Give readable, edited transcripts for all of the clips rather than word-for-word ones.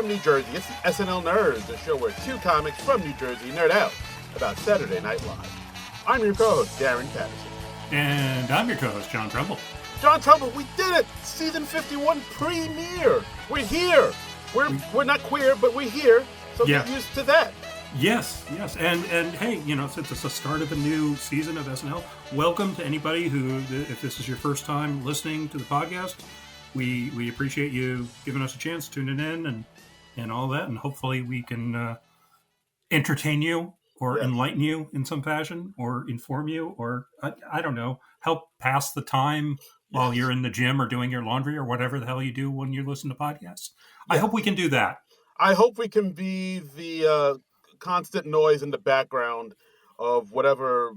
from New Jersey, it's the SNL Nerds, a show where two comics from New Jersey nerd out about Saturday Night Live. I'm your co-host, Darren Patterson. And I'm your co-host, John Trumbull. John Trumbull, we did it! Season 51 premiere! We're here! We're not queer, but we're here, so get used to that. Yes. And hey, since it's the start of a new season of SNL, welcome to anybody who, if this is your first time listening to the podcast, we appreciate you giving us a chance, tuning in and all that, and hopefully we can entertain you or enlighten you in some fashion or inform you or, I don't know, help pass the time while you're in the gym or doing your laundry or whatever the hell you do when you listen to podcasts. I hope we can do that. I hope we can be the constant noise in the background of whatever,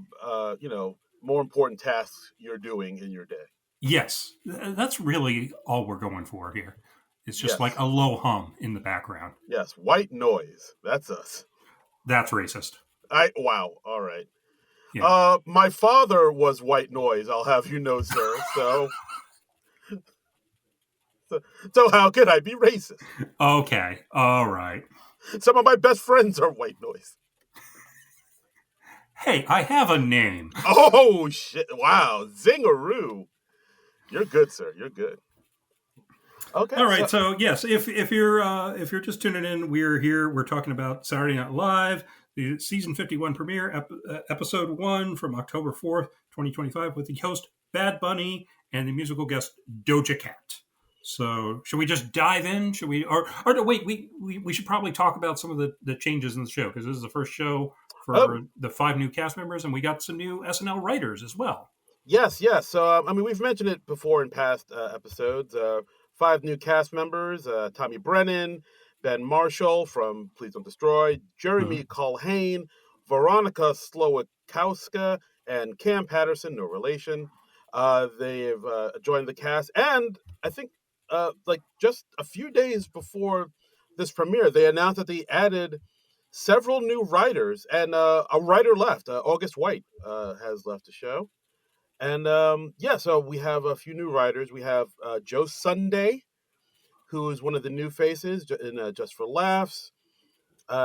more important tasks you're doing in your day. Yes, that's really all we're going for here. It's just like a low hum in the background. Yes, white noise. That's us. That's racist. Wow. All right. Yeah. My father was white noise, I'll have you know, sir. So how could I be racist? Okay. All right. Some of my best friends are white noise. Hey, I have a name. Oh, shit. Wow. Zingaroo. You're good, sir. You're good. Okay. All right. So yes, if you're just tuning in, we're here. We're talking about Saturday Night Live, the season 51 premiere, episode 1 from October 4th, 2025, with the host Bad Bunny and the musical guest Doja Cat. So should we just dive in? Should we? Or no, wait. We should probably talk about some of the changes in the show, because this is the first show for the 5 new cast members, and we got some new SNL writers as well. Yes. So, we've mentioned it before in past episodes. 5 new cast members, Tommy Brennan, Ben Marshall from Please Don't Destroy, Jeremy Culhane, Veronica Slowakowska, and Cam Patterson, no relation. They've joined the cast, and I think just a few days before this premiere, they announced that they added several new writers, and a writer left. August White has left the show. And so we have a few new writers. We have Joe Sunday, who is one of the new faces in Just for Laughs.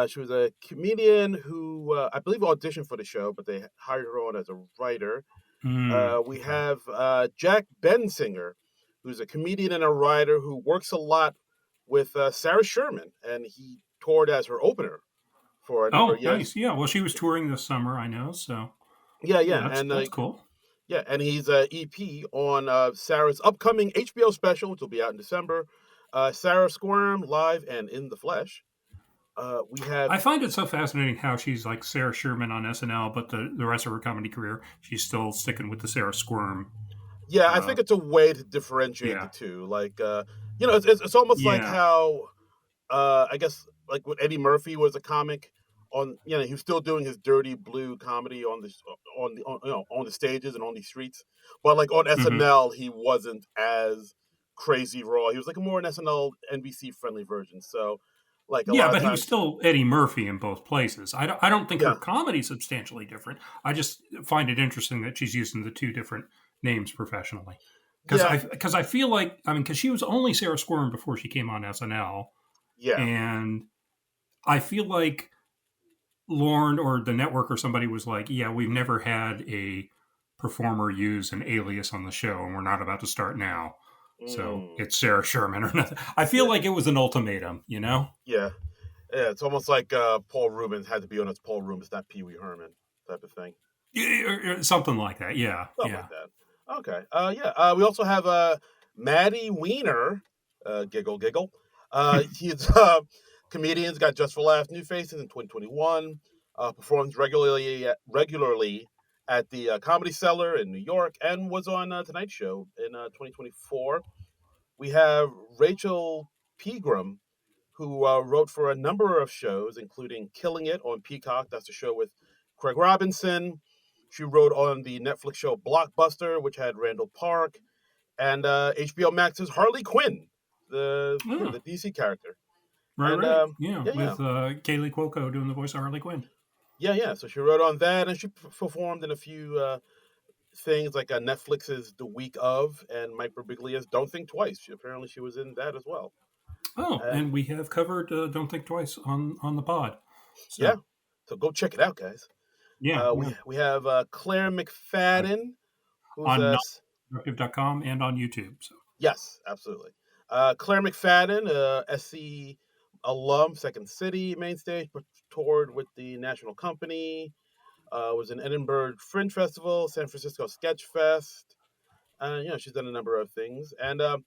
She was a comedian who I believe auditioned for the show, but they hired her on as a writer. We have Jack Bensinger, who's a comedian and a writer who works a lot with Sarah Sherman, and he toured as her opener for a number of years. Nice. Yeah, well, she was touring this summer, I know, so... Yeah. That's cool. Yeah, and he's an EP on Sarah's upcoming HBO special, which will be out in December. Sarah Squirm, Live and in the Flesh. I find it so fascinating how she's like Sarah Sherman on SNL, but the rest of her comedy career, she's still sticking with the Sarah Squirm. Yeah, I think it's a way to differentiate the two. Like, it's almost like how, I guess, like when Eddie Murphy was a comic. He was still doing his dirty blue comedy on the stages and on the streets, but like on SNL, he wasn't as crazy raw. He was like a more an SNL NBC friendly version. So, like he was still Eddie Murphy in both places. I don't think her comedy is substantially different. I just find it interesting that she's using the two different names professionally. Because I feel like because she was only Sarah Squirm before she came on SNL. Yeah, and I feel like Lorne or the network or somebody was like, we've never had a performer use an alias on the show, and we're not about to start now. So it's Sarah Sherman or nothing. I feel like it was an ultimatum, Yeah. It's almost like Paul Rubens had to be on as Paul Rubens, not Pee Wee Herman type of thing. Something like that, yeah. Something like that. Okay. We also have Maddie Weiner, giggle. He's comedians, got Just for Laughs new faces in 2021. Performs regularly at the Comedy Cellar in New York, and was on Tonight Show in 2024. We have Rachel Pegram, who wrote for a number of shows, including Killing It on Peacock. That's the show with Craig Robinson. She wrote on the Netflix show Blockbuster, which had Randall Park, and HBO Max's Harley Quinn, the DC character. Right. With Kaylee Cuoco doing the voice of Harley Quinn. Yeah. So she wrote on that, and she performed in a few things like Netflix's The Week Of and Mike Birbiglia's Don't Think Twice. She was in that as well. Oh, And and we have covered Don't Think Twice on the pod. yeah, So so go check it out, guys. yeah, We have Claire McFadden, who's on a Non-Productive.com and on YouTube. So yes, absolutely. Claire McFadden, SC alum, Second City main stage, but toured with the National Company. Was in Edinburgh Fringe Festival, San Francisco Sketch Fest. She's done a number of things. And the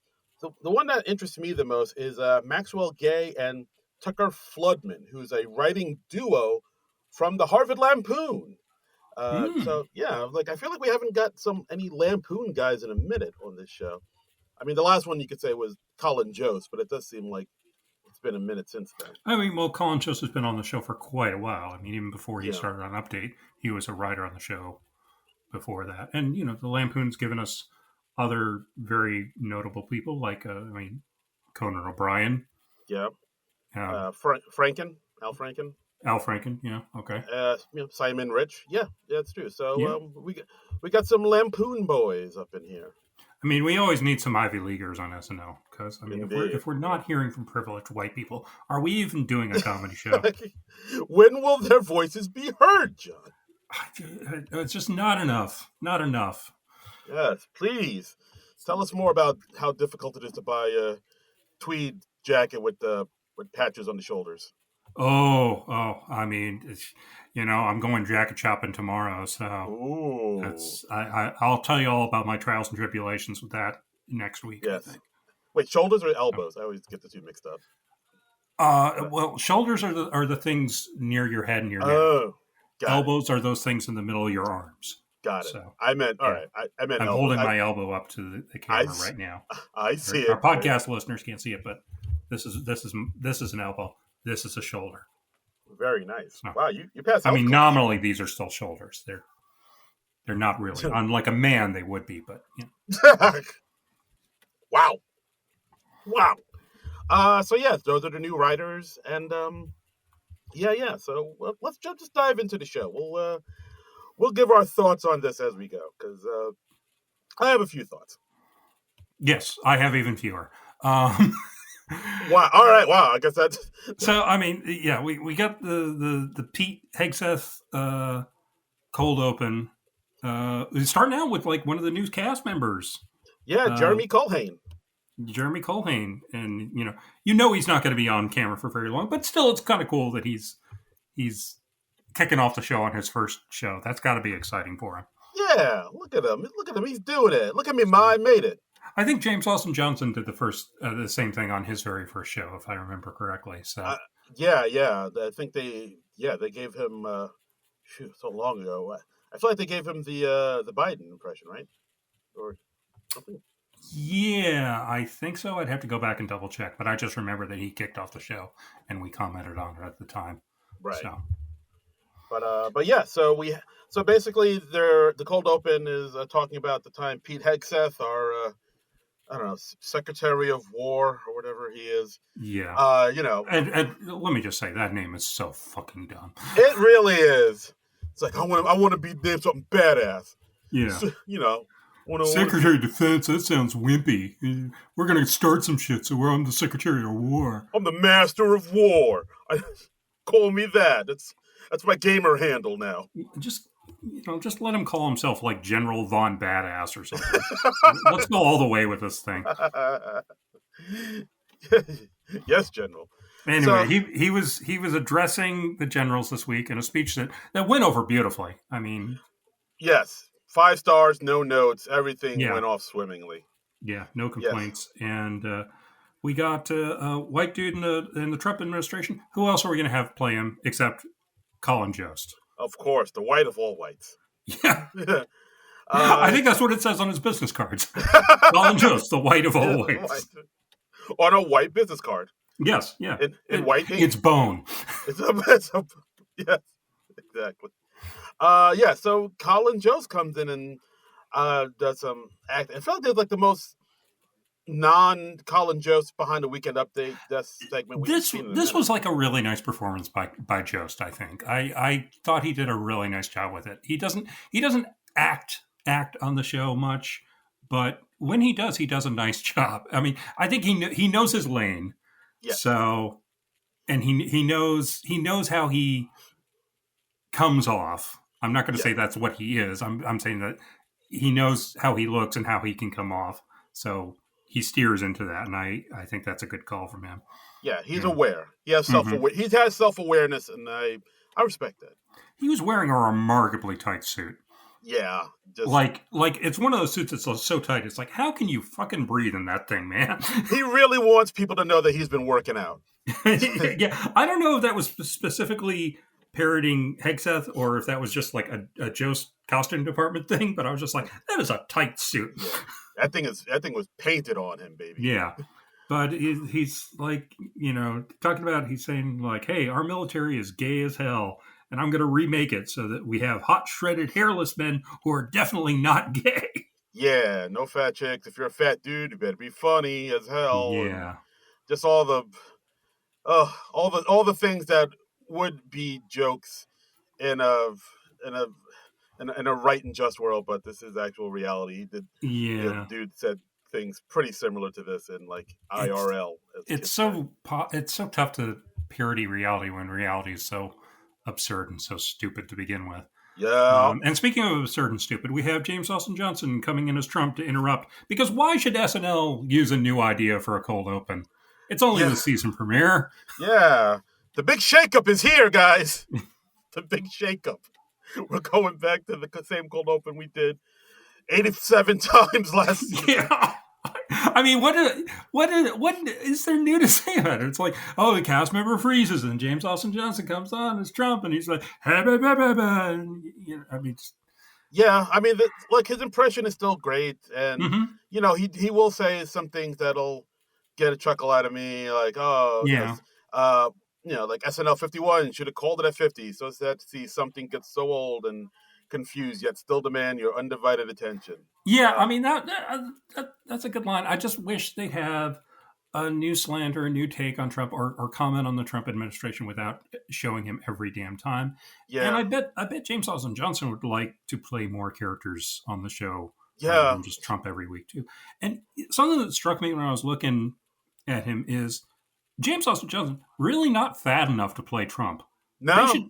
one that interests me the most is Maxwell Gay and Tucker Floodman, who's a writing duo from the Harvard Lampoon. hmm. Like I feel like we haven't got any Lampoon guys in a minute on this show. I mean, the last one you could say was Colin Jost, but it does seem like it's been a minute since then. I mean, well, Colin Jost has been on the show for quite a while. I mean, even before he Yeah, started on Update, he was a writer on the show before that. And the Lampoon's given us other very notable people like Conan O'Brien, yeah. um, Al Franken, Al Franken. Yeah, okay, Simon Rich. Yeah, it's true. So yeah. we got some Lampoon boys up in here. I mean, we always need some Ivy Leaguers on SNL because I mean, Indeed. if we're not hearing from privileged white people, are we even doing a comedy show? When will their voices be heard, John? It's just not enough. Not enough. Yes, please tell us more about how difficult it is to buy a tweed jacket with patches on the shoulders. I mean, I'm going jacket shopping tomorrow, so Ooh, I'll tell you all about my trials and tribulations with that next week. I yes. think. Wait, shoulders or So, elbows? I always get the two mixed up. well, shoulders are the things near your head and your neck. Oh, got it. Elbows are those things in the middle of your arms. Got it. So I meant all yeah, right. I meant I'm elbows. holding my elbow up to the I, camera right now. I see Our it. podcast listeners can't see it, but this is an elbow. This is a shoulder. Very nice. So, Wow, you passed I health mean, class. nominally these are still shoulders. They're not really. Unlike a man, they would be, but Wow, wow. So yeah, those are the new writers, and yeah. So let's just dive into the show. We'll give our thoughts on this as we go because I have a few thoughts. yes, I have even fewer. Um, Wow. All right. Wow. I guess that's so I mean, yeah, we got the Pete Hegseth cold open. Starting out with like one of the new cast members, yeah. uh, Jeremy Colhane. Jeremy Colhane, and he's not going to be on camera for very long, but still, it's kind of cool that he's kicking off the show on his first show. That's got to be exciting for him. Yeah. Look at him. Look at him. He's doing it. Look at me, So, Ma. I made it. I think James Austin Johnson did the same thing on his very first show, if I remember correctly. So Yeah. I think they gave him so long ago. I feel like they gave him the Biden impression, right? Or something. yeah, I think so. I'd have to go back and double check, but I just remember that he kicked off the show and we commented on it at the time. Right. So But yeah. So basically, the cold open is talking about the time Pete Hegseth, our I don't know, Secretary of War or whatever he is. yeah, You know, and let me just say that name is so fucking dumb. it really is. It's like I want to be named something badass. Yeah. So, want Secretary of Defense, that sounds wimpy. We're going to start some shit, so I'm the Secretary of War. I'm the Master of War. Call me that. That's my gamer handle now. Just let him call himself like General Von Badass or something. Let's go all the way with this thing. Yes, General. Anyway, So he was addressing the generals this week in a speech that went over beautifully. I mean, yes, 5 stars, no notes. Everything yeah, went off swimmingly. yeah, no Yes, complaints. And we got a white dude in the Trump administration. Who else are we going to have play him except Colin Jost? of course, the white of all whites. Yeah, I uh, think that's what it says on his business cards. Colin Jost, the white of all whites. on a white business card Yes, yeah. in white ink. It's bone. Yes, exactly. Yeah. So Colin Jost comes in and does some acting. I felt like there's like the most non-Colin Jost behind the weekend update segment we've This seen in a this minute. was like a really nice performance by Jost. I think I thought he did a really nice job with it. He doesn't act on the show much, but when he does a nice job. I mean, I think he knows his lane. Yeah. So, and he knows how he comes off. I'm not going to Yeah. say that's what he is. I'm saying that he knows how he looks and how he can come off. So he steers into that, and I think that's a good call from him. Yeah, he's Yeah. aware. He has Mm-hmm. He has self-awareness, and I respect that. He was wearing a remarkably tight suit. Yeah, just Like it's one of those suits that's so tight. It's like, how can you fucking breathe in that thing, man? he really wants people to know that he's been working out. Yeah, I don't know if that was specifically parroting Hegseth or if that was just like a Joe's costume department thing. But I was just like, that is a tight suit. Yeah, that thing was painted on him, baby. Yeah. But he's like, talking about, he's saying like, hey, our military is gay as hell. And I'm going to remake it so that we have hot, shredded, hairless men who are definitely not gay. Yeah, no fat chicks. If you're a fat dude, you better be funny as hell. And Yeah. just all the things that would be jokes in in a in a right and just world, but this is actual reality. He did. Yeah. The dude said things pretty similar to this in like It's IRL. As the it's kids say. it's so tough to parody reality when reality is so absurd and so stupid to begin with. Yeah. And speaking of absurd and stupid, we have James Austin Johnson coming in as Trump to interrupt, because why should SNL use a new idea for a cold open? It's only the season premiere. Yeah. The big shakeup is here, guys. The big shakeup. We're going back to the same cold open we did 87 times last season. Yeah. I mean, what is there new to say about it? It's like, oh, the cast member freezes, and James Austin Johnson comes on as Trump, and he's like, hey, bah, bah, bah, bah. And, I mean, yeah, I mean, like his impression is still great, and mm-hmm. he will say some things that'll get a chuckle out of me, like, oh, Yeah. like SNL 51 should have called it at 50, so sad to see something get so old and confused yet still demand your undivided attention. Yeah, I mean that's a good line. I just wish they have a new slant or a new take on Trump, or comment on the Trump administration without showing him every damn time. And Yeah, I bet James Austin Johnson would like to play more characters on the show rather yeah, than just Trump every week too. And something that struck me when I was looking at him is James Austin Johnson really not fat enough to play Trump. They no, should.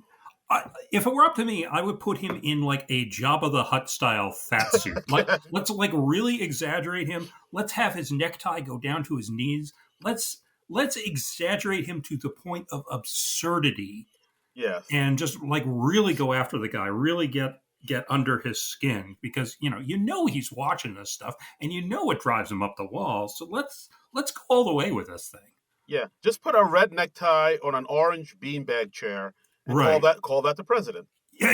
If it were up to me, I would put him in like a Jabba the Hutt style fat suit. Like, let's like really exaggerate him. Let's have his necktie go down to his knees. Let's exaggerate him to the point of absurdity, yes, and just like really go after the guy. Really get under his skin, because he's watching this stuff, and it drives him up the wall. So let's go all the way with this thing. yeah. Just put a red necktie on an orange beanbag chair and Right. call that the president. Yeah,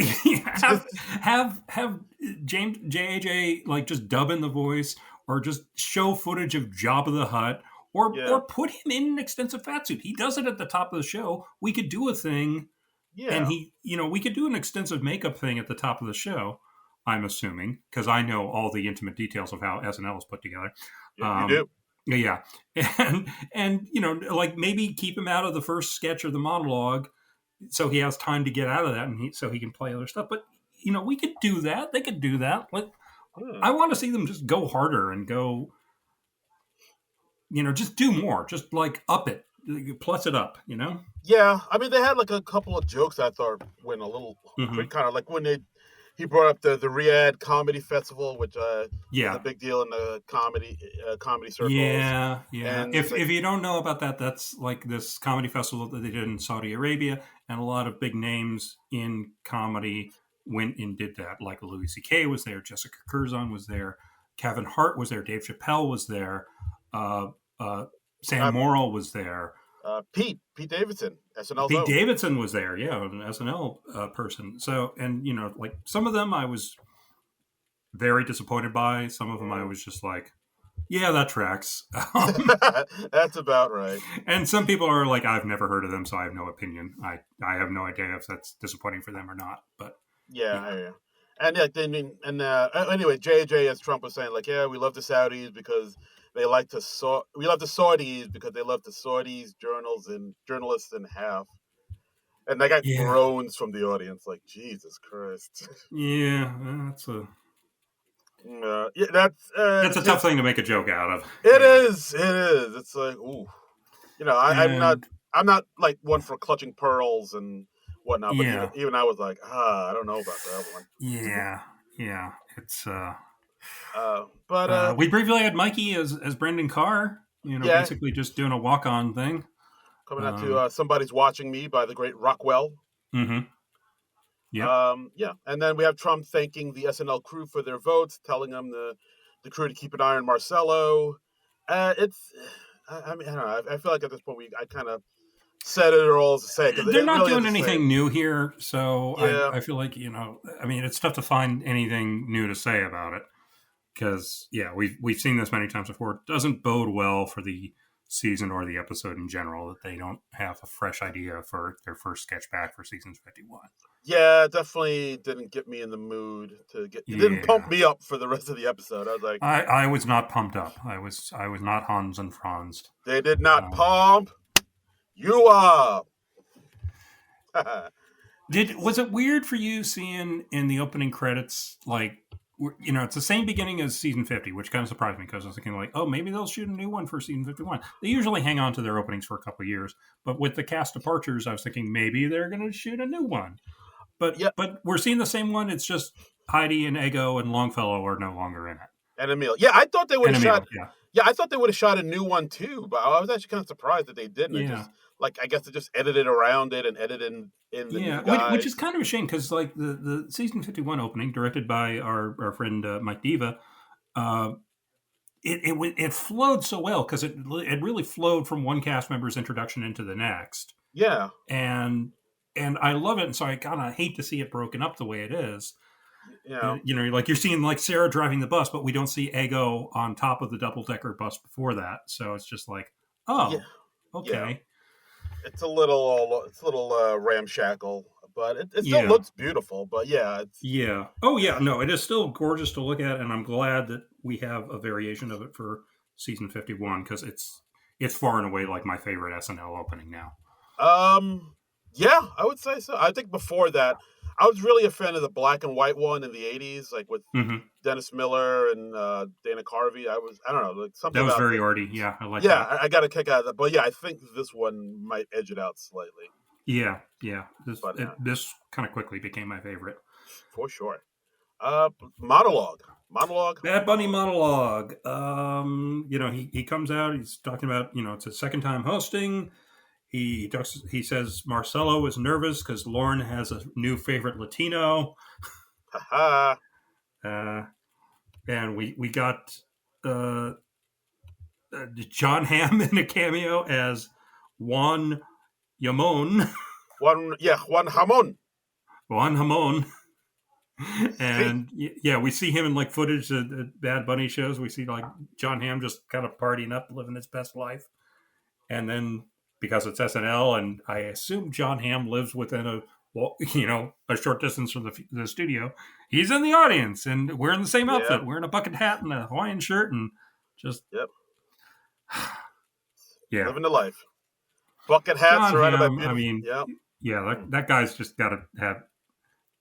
have James JAJ like just dub in the voice, or just show footage of Jabba the Hutt, or put him in an extensive fat suit. He does it at the top of the show. We could do a thing, and Yeah, we could do an extensive makeup thing at the top of the show. I'm assuming, because I know all the intimate details of how SNL is put together. you do. Yeah, and like maybe keep him out of the first sketch or the monologue, so he has time to get out of that, and so he can play other stuff. But we could do that. They could do that. Like, I want to see them just go harder and go, just do more. Just like up it, plus it up. Yeah, I mean, they had like a couple of jokes I thought went a little Mm-hmm. kind of like when he brought up the Riyadh Comedy Festival, which is Yeah. a big deal in the comedy circles. Yeah. And If like, if you don't know about that, that's like this comedy festival that they did in Saudi Arabia, and a lot of big names in comedy went and did that. Like Louis C.K. was there, Jessica Curzon was there, Kevin Hart was there, Dave Chappelle was there, uh, Sam Morrill was there. Pete Davidson, SNL's Pete own. Davidson was there, yeah, an SNL person. So, and like some of them I was very disappointed by. Some of them I was just like, yeah, that tracks. That's about right. And some people are like, I've never heard of them, so I have no opinion. I have no idea if that's disappointing for them or not. But Yeah. And yeah, anyway, JJ, as Trump was saying, like, yeah, we love the Saudis because they like to we love the Saudis because they love the Saudis journalists in half. And I got groans from the audience, like, Jesus Christ. Yeah, that's that's a tough thing to make a joke out of. It is. It's like, ooh. And I'm not like one for clutching pearls and whatnot. But yeah, even I was like, I don't know about that one. yeah. It's But we briefly had Mikey as Brendan Carr. yeah, Basically just doing a walk on thing. coming out to Somebody's Watching Me by the great Rockwell. Mm-hmm. Yep. Yeah, and then we have Trump thanking the SNL crew for their votes, telling them the crew to keep an eye on Marcelo. It's, I mean, I don't know. I feel like at this point I kind of said it all to say because They're it not really is doing the anything same. new here, so Yeah, I feel like I mean, it's tough to find anything new to say about it because we've seen this many times before. It doesn't bode well for the season or the episode in general that they don't have a fresh idea for their first sketch back for season 51. yeah, it definitely didn't get me in the mood to get. It didn't pump Yeah, me up for the rest of the episode. I was like, I was not pumped up. I was not Hans and Franz. they did not Um, pump you up. was it weird for you seeing in the opening credits like it's the same beginning as season 50, which kind of surprised me because I was thinking like, oh, maybe they'll shoot a new one for season 51. They usually hang on to their openings for a couple of years, but with the cast departures, I was thinking maybe they're going to shoot a new one. But Yeah, we're seeing the same one. It's just Heidi and Ego and Longfellow are no longer in it. and Emil. Yeah, I thought they would And have shot. Emil, yeah, Yeah, I thought they would have shot a new one too, but I was actually kind of surprised that they didn't. They yeah. just I guess they just edited around it and edited in the new Yeah, which guys. is kind of a shame because like the season 51 opening, directed by our friend Mike Diva, uh, it flowed so well because it really flowed from one cast member's introduction into the next, Yeah, and I love it. And so I kind of hate to see it broken up the way it is. yeah, Like you're seeing like Sarah driving the bus, but we don't see Ego on top of the double decker bus before that. So it's just like, yeah, oh, yeah. okay, It's a little ramshackle, but it still yeah. looks beautiful. But yeah, it's Yeah. Oh, yeah. No, it is still gorgeous to look at, and I'm glad that we have a variation of it for season 51 because it's far and away like my favorite SNL opening now. um, yeah, I would say so. I think before that, I was really a fan of the black and white one in the '80s, like with Mm-hmm. Dennis Miller and Dana Carvey. I don't know, like something That was about very the. arty. Yeah, I like Yeah, that. I got a kick out of that. But yeah, I think this one might edge it out slightly. Yeah, yeah. But This kind of quickly became my favorite. for sure. Uh, monologue, monologue, Bad Bunny monologue. monologue. He comes out. He's talking about it's his second time hosting. He says Marcelo is nervous because Lauren has a new favorite Latino. Haha. Uh, and we got uh, John Hamm in a cameo as Juan Yamon. Juan Hamon. Juan Hamon. See, And yeah, we see him in like footage at Bad Bunny shows. We see like John Hamm just kind of partying up, living his best life. And then because it's SNL, and I assume John Hamm lives within a short distance from the studio, he's in the audience and wearing the same yeah, outfit, wearing a bucket hat and a Hawaiian shirt, and just yep, yeah. living the life. Bucket hats John surrounded by Hamm, I beautiful. mean, Yeah, yeah, that guy's just got to have.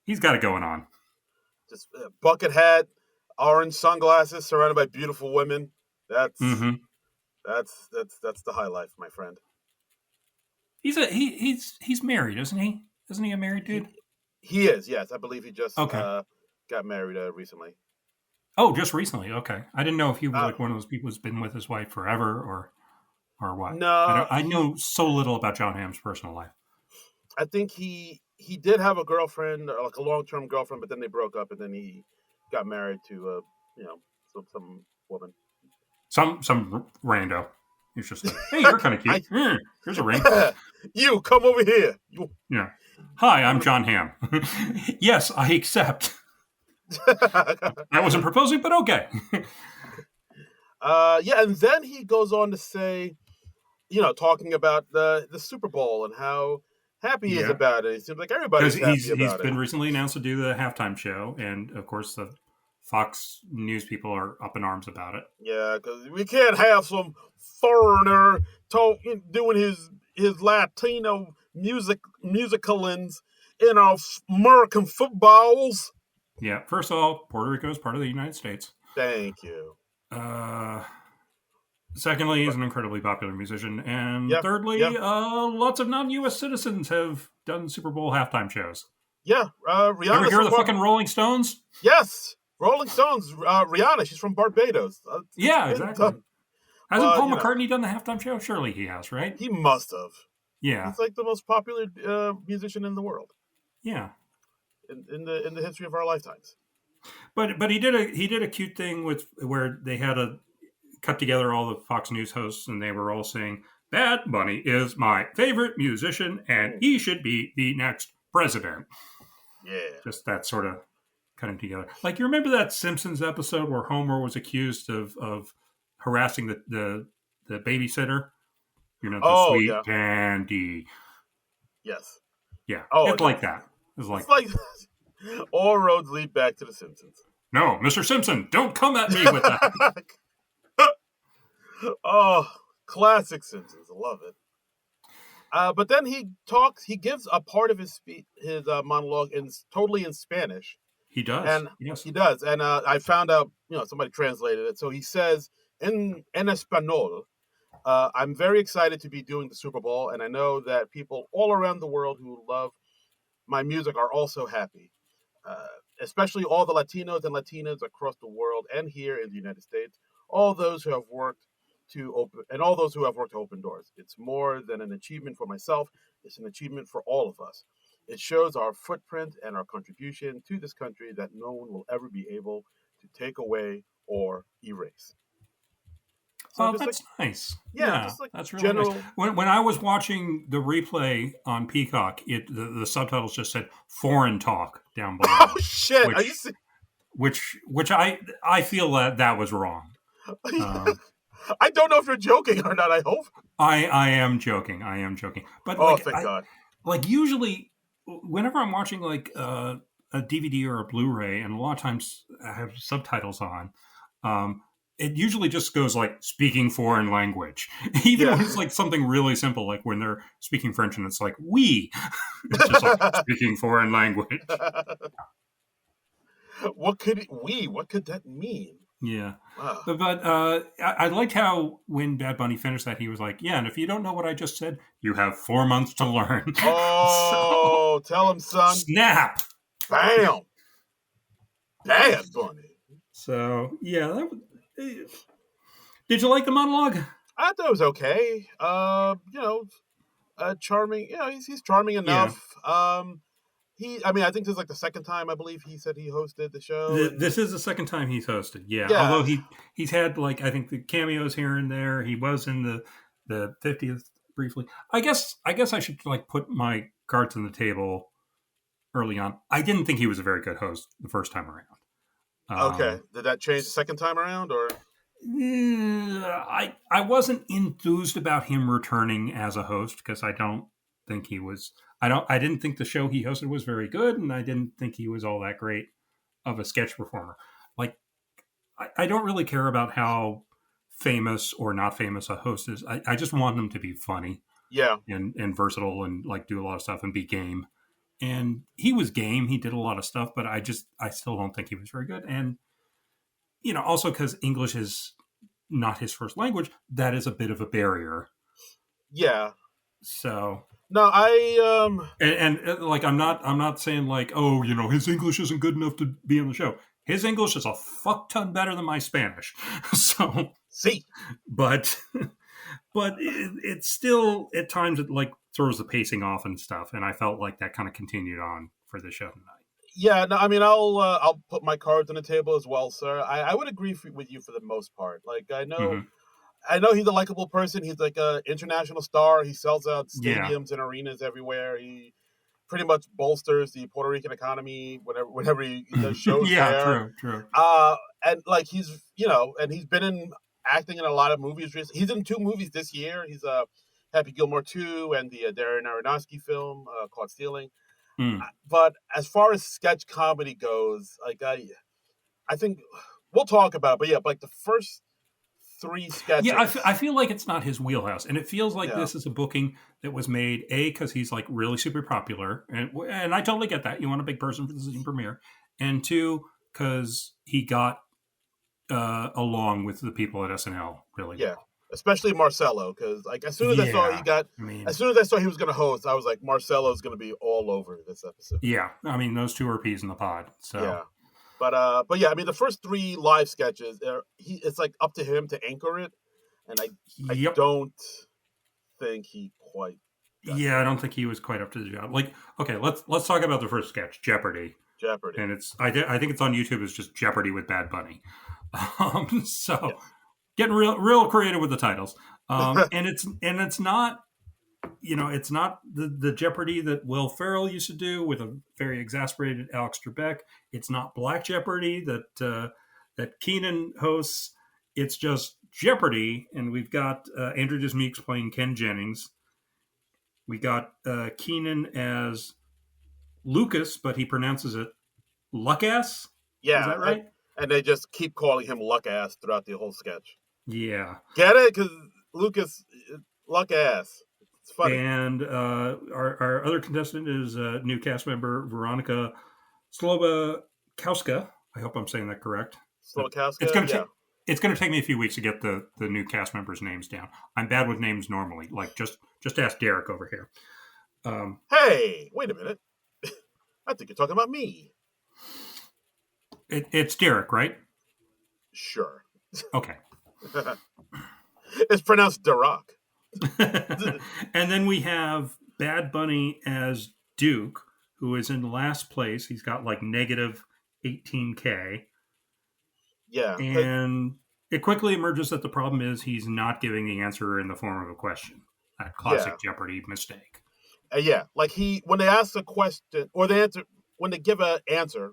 He's got it going on. just bucket hat, orange sunglasses, surrounded by beautiful women. That's Mm-hmm. that's the high life, my friend. He's married, isn't he? Isn't he a married He dude? he is, yes. I believe he just Okay. got married recently. Oh, just recently. Okay, I didn't know if he was Uh, like one of those people who's been with his wife forever or what. I no, don't. I know so little about John Hamm's personal life. I think he did have a girlfriend, or like a long term girlfriend, but then they broke up, and then he got married to some woman. Some rando. He's just like, hey, you're kind of cute. Here's a ring. You come over here. You. Yeah. Hi, I'm John Hamm. Yes, I accept. I wasn't proposing, but okay. Yeah, and then he goes on to say, talking about the Super Bowl and how happy he is Yeah. about it. It seems like Because everybody's happy he's about it. been recently announced to do the halftime show, and of course the Fox News people are up in arms about it. Yeah, because we can't have some foreigner doing his Latino musicalins in our American footballs. Yeah, first of all, Puerto Rico is part of the United States. Thank you. Uh, Secondly, he's But an incredibly popular musician. And yeah, yeah, thirdly, lots of non-U.S. citizens have done Super Bowl halftime shows. yeah. Ever Rihanna's hear of from the fucking Rolling Stones? yes, Rolling Stones. Rihanna, she's from Barbados. It's Yeah, been exactly. done, Hasn't but Paul McCartney done the halftime show? Surely he has, right? he must have. Yeah, He's like the most popular musician in the world yeah. in the history of our lifetimes. But he did a cute thing with where they had a cut together all the Fox News hosts and they were all saying Bad Bunny is my favorite musician and Mm, he should be the next president. yeah. Just that sort of cutting together. Like you remember that Simpsons episode where Homer was accused of harassing the babysitter? You know, the Oh sweet yeah. candy. Yes. Yeah, Oh it's like yes. that. It's like, It's like all roads lead back to the Simpsons. no, Mr. Simpson, don't come at me with that. Oh, classic Simpsons. I love it. But then he talks. He gives a part of his speech, his monologue, totally in Spanish, He does. and Yes. he does. And I found out, somebody translated it. So he says in español, I'm very excited to be doing the Super Bowl, and I know that people all around the world who love my music are also happy, uh, especially all the Latinos and Latinas across the world and here in the United States. All those who have worked to open, and all those who have worked to open doors. It's more than an achievement for myself; it's an achievement for all of us. It shows our footprint and our contribution to this country that no one will ever be able to take away or erase. So Oh, just like that's nice. yeah, Yeah, just like that's really nice. general. When I was watching the replay on Peacock, the subtitles just said "foreign talk" down Oh below, shit! Are you? which which I feel that was wrong. Um, I don't know if you're joking or not. I hope. I am joking. I am joking. But Oh, like thank God. usually whenever I'm watching like a DVD or a Blu-ray, and a lot of times I have subtitles on. Um, it usually just goes like speaking foreign language, even Yeah. when it's like something really simple, like when they're speaking French and it's like we, it's just like speaking foreign language. What could that mean? Yeah, Ah. but I liked how when Bad Bunny finished that, he was like, "Yeah, and if you don't know what I just said, you have 4 months to learn." So Oh, tell him, son. snap. Bam. Bad Bunny. So yeah, did you like the monologue? I thought it was okay. Charming. He's charming Yeah, enough. I mean, I think this is like the second time I believe he said he hosted the show, and This is the second time he's hosted. Yeah, although yeah, he's had like I think the cameos here and there. He was in the 50th briefly. I guess I should like put my cards on the table early on. I didn't think he was a very good host the first time around. okay. Did that change the second time around, or I wasn't enthused about him returning as a host because I don't think he was. I didn't think the show he hosted was very good, and I didn't think he was all that great of a sketch performer. Like I don't really care about how famous or not famous a host is. I just want them to be funny yeah, and versatile and like do a lot of stuff and be game. And he was game. He did a lot of stuff, but I still don't think he was very good. And also because English is not his first language, that is a bit of a barrier. yeah. So No, and like I'm not saying like, oh, his English isn't good enough to be on the show. His English is a fuck ton better than my Spanish. So see. but it's still at times it like throws the pacing off and stuff, and I felt like that kind of continued on for the show tonight. Yeah, no, I mean, I'll put my cards on the table as well, sir. I would agree with you for the most part. Like, Mm-hmm. I know he's a likable person. He's like a international star. He sells out Yeah. stadiums and arenas everywhere. He pretty much bolsters the Puerto Rican economy whenever he does shows Yeah, there. true. And like and he's been in acting in a lot of movies. He's in two movies this year. He's Happy Gilmore 2 and the Darren Aronofsky film called Stealing. Mm. But as far as sketch comedy goes, like I think we'll talk about it. But yeah, like the first three Yeah, sketches. I feel like it's not his wheelhouse, and it feels like Yeah, this is a booking that was made because he's like really super popular, and I totally get that. You want a big person for the season premiere, and two because he got along with the people at SNL really yeah. well. especially Marcelo, because like as soon as I saw as soon as I saw he was going to host, I was like, Marcelo's going to be all over this episode. Yeah, I mean those two are peas in the pod. So Yeah, but yeah, I mean the first 3 live sketches, it's like up to him to anchor it, and I yep. don't think he quite. Yeah, I don't think he was quite up to the job. Like, okay, let's talk about the first sketch, Jeopardy. Jeopardy, and I think it's on YouTube. It's just Jeopardy with Bad Bunny. So yes. getting real creative with the titles, and it's not, it's not the Jeopardy that Will Ferrell used to do with a very exasperated Alex Trebek. It's not Black Jeopardy that Keenan hosts. It's just Jeopardy, and we've got Andrew Dice Meeks playing Ken Jennings. We got Keenan as Lucas, but he pronounces it Luckass. Yeah, is that right? And they just keep calling him Luckass throughout the whole sketch. Yeah, get it? Because Lucas, Luckass. It's funny. And our other contestant is new cast member Veronica Slobakowska. I hope I'm saying that correct. Slobakowska. It's going to take me a few weeks to get the new cast members' names down. I'm bad with names normally. Like just ask Derek over here. Hey, wait a minute. I think you're talking about me. It's Derek, right? Sure. Okay. It's pronounced Derek. And then we have Bad Bunny as Duke, who is in last place. He's got like negative 18K. Yeah. And it quickly emerges that the problem is he's not giving the answer in the form of a question. That classic Jeopardy mistake. Yeah, like when they ask a question or when they give an answer,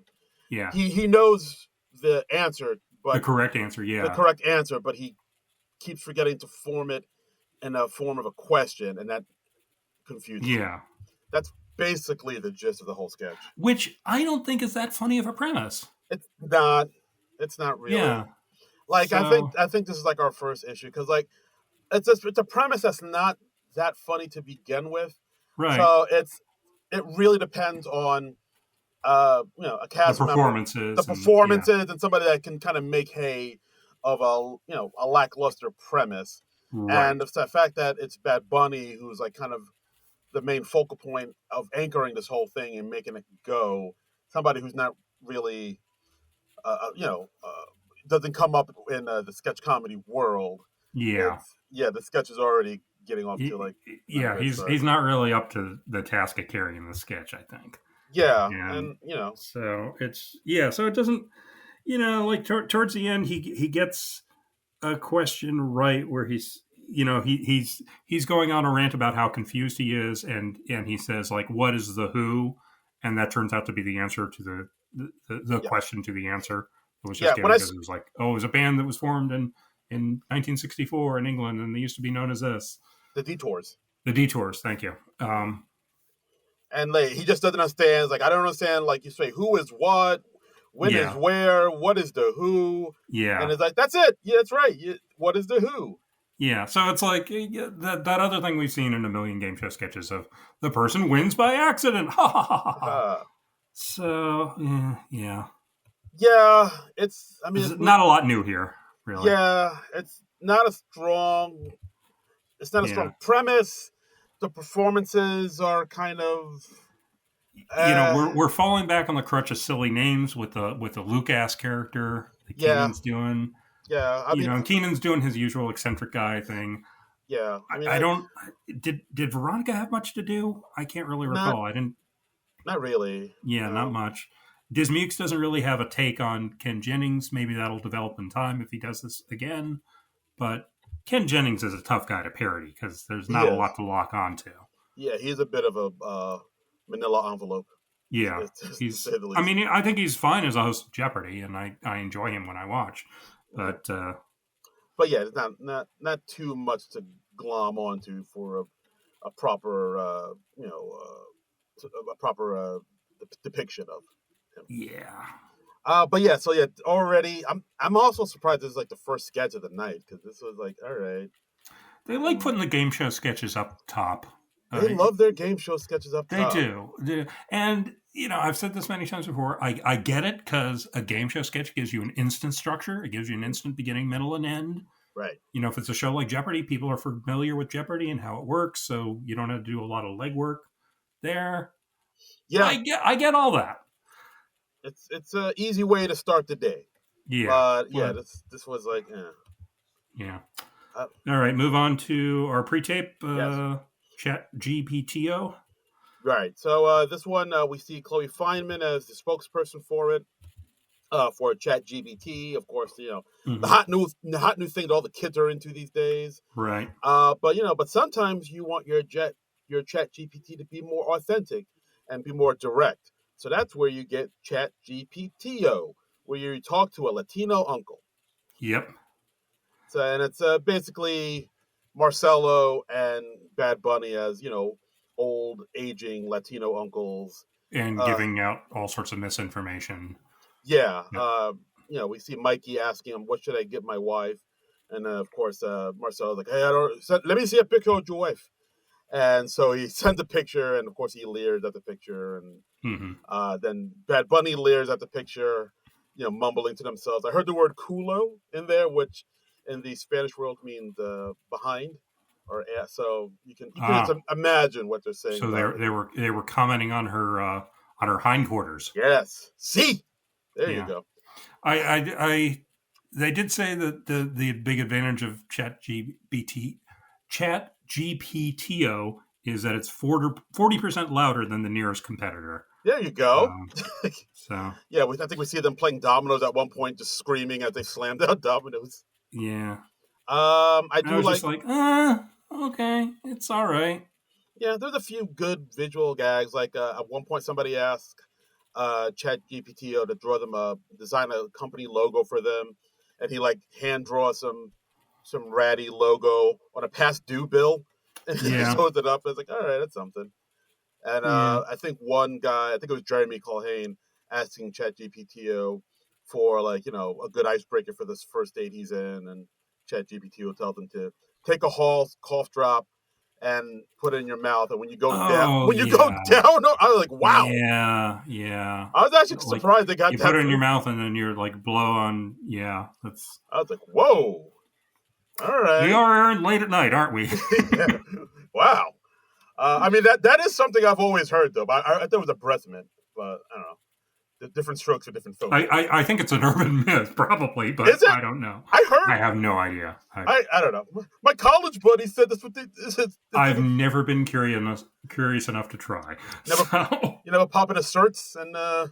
yeah, he knows the answer, but the correct answer, but he keeps forgetting to form it in a form of a question, and that confuses. Yeah, that's basically the gist of the whole sketch. Which I don't think is that funny of a premise. It's not. It's not really. Yeah. Like I think this is like our first issue because like it's a premise that's not that funny to begin with. Right. So it really depends on a cast the performances, and somebody that can kind of make hay of a lackluster premise. Right. And the fact that it's Bad Bunny who's like kind of the main focal point of anchoring this whole thing and making it go. Somebody who's not really doesn't come up in the sketch comedy world. Yeah. The sketch is already getting off to like. Yeah, he's not really up to the task of carrying the sketch, I think. Yeah, and so it's so it doesn't, like towards the end he gets a question right where he's he's going on a rant about how confused he is, and he says like, what is the who, and that turns out to be the answer to the question to the answer. It was just because it was like, it was a band that was formed in 1964 in England, and they used to be known as this. The Detours. The Detours, thank you. And like, he just doesn't understand. It's like, I don't understand, like you say, who is what, when is where, what is the who. Yeah. And it's like, that's it. Yeah, that's right. What is the who? Yeah, so it's like that other thing we've seen in a million game show sketches of the person wins by accident. Ha ha ha ha. So, yeah. Yeah, it's not a lot new here, really. Yeah, it's not a strong premise. The performances are kind of we're falling back on the crutch of silly names with the Lucas character that Keenan's doing. Yeah, Keenan's doing his usual eccentric guy thing. Yeah, I don't. Did Veronica have much to do? I can't really recall. I didn't. Not really. Yeah, not much. Dice Meeks doesn't really have a take on Ken Jennings. Maybe that'll develop in time if he does this again. But Ken Jennings is a tough guy to parody because there's not a lot to lock on to. Yeah, he's a bit of a manila envelope. Yeah, I think he's fine as a host of Jeopardy, and I enjoy him when I watch. But yeah, it's not too much to glom onto for a proper a proper depiction of him. Yeah. But yeah, so yeah, already I'm also surprised this is like the first sketch of the night because this was like, all right. They like putting the game show sketches up top. They love their game show sketches up top. They do. And, I've said this many times before. I get it because a game show sketch gives you an instant structure. It gives you an instant beginning, middle, and end. Right. If it's a show like Jeopardy, people are familiar with Jeopardy and how it works, so you don't have to do a lot of legwork there. Yeah, I get all that. it's a easy way to start the day. Yeah, But yeah, but this was like, yeah. uh, All right, move on to our pre-tape yes. chat GPTO. Right. So this one we see Chloe Fineman as the spokesperson for it. For ChatGPT, of course, Mm-hmm. the hot new thing that all the kids are into these days. Right. But sometimes you want your ChatGPT to be more authentic and be more direct. So that's where you get ChatGPTO, where you talk to a Latino uncle. Yep. So and it's basically Marcelo and Bad Bunny as old aging Latino uncles. And Uh, giving out all sorts of misinformation. Yeah. Yep. We see Mikey asking him, "What should I get my wife?" And of course, Marcelo's like, "Hey, I don't. Let me see a picture of your wife." And so he sends a picture, and of course, he leers at the picture, and Mm-hmm. then Bad Bunny leers at the picture, mumbling to themselves. I heard the word "culo" in there, which in the Spanish world means behind or ass. So you can just Ah, imagine what they're saying so about they were commenting on her hindquarters. Yes. See, there you Yeah. go. I they did say that the big advantage of Chat GPTO is that it's 40% louder than the nearest competitor. There you go. Um, so Yeah, I think we see them playing dominoes at one point, just screaming as they slammed out dominoes. yeah, I I do was just like. like, okay, it's all right. Yeah, there's a few good visual gags. Like at one point, somebody asked Chat GPTO to draw them design a company logo for them, and he like hand draw some ratty logo on a past due bill, and just Yeah, holds it up. It's like, all right, that's something. And yeah. I think one guy, I think it was Jeremy Colhane, asking ChatGPT for like a good icebreaker for this first date he's in, and ChatGPT will tell them to take a cough drop and put it in your mouth, and Oh when you go yeah, down, I was like, wow. yeah. I was actually Like surprised they got you put that it in your through. mouth and then you're like blow on. Yeah, that's I was like, whoa, all we right, are late at night, aren't we? yeah. Wow. I mean that is something I've always heard though, but I thought it was a breath mint, but I don't know. The different strokes for different folks, I guess. I think it's an urban myth, probably, but Is it? I don't know. I heard. I have no idea. I don't know. My college buddy said I've never been curious enough to try. never So pop into certs and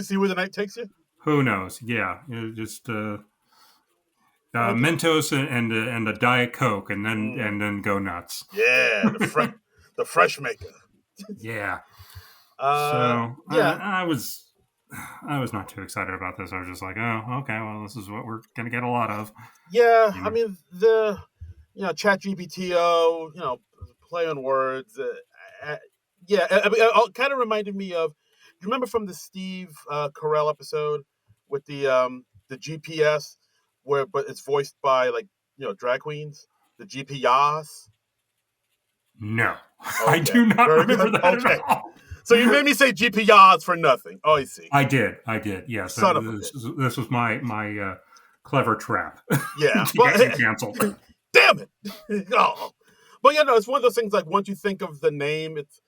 see where the night takes you. who knows? Yeah, just I do. Mentos and a Diet Coke, and Mm, then go nuts. yeah, the fresh maker. Yeah. Uh, So yeah, I was not too excited about this. I was just like, oh, okay, well, this is what we're gonna get a lot of. yeah. You I know? mean the Chat GPTO, play on words. Uh, yeah, I mean, it kind of reminded me of. You remember from the Steve Carell episode with the GPS, but it's voiced by like drag queens, the GPS. No, I Okay, do not very remember good. that at Okay, all. so you made me say GPS for nothing. Oh, I see. I did. Yes, Son of a bitch. this was my clever trap Yeah, to get me but canceled. damn it. Oh. But it's one of those things like once you think of the name, it's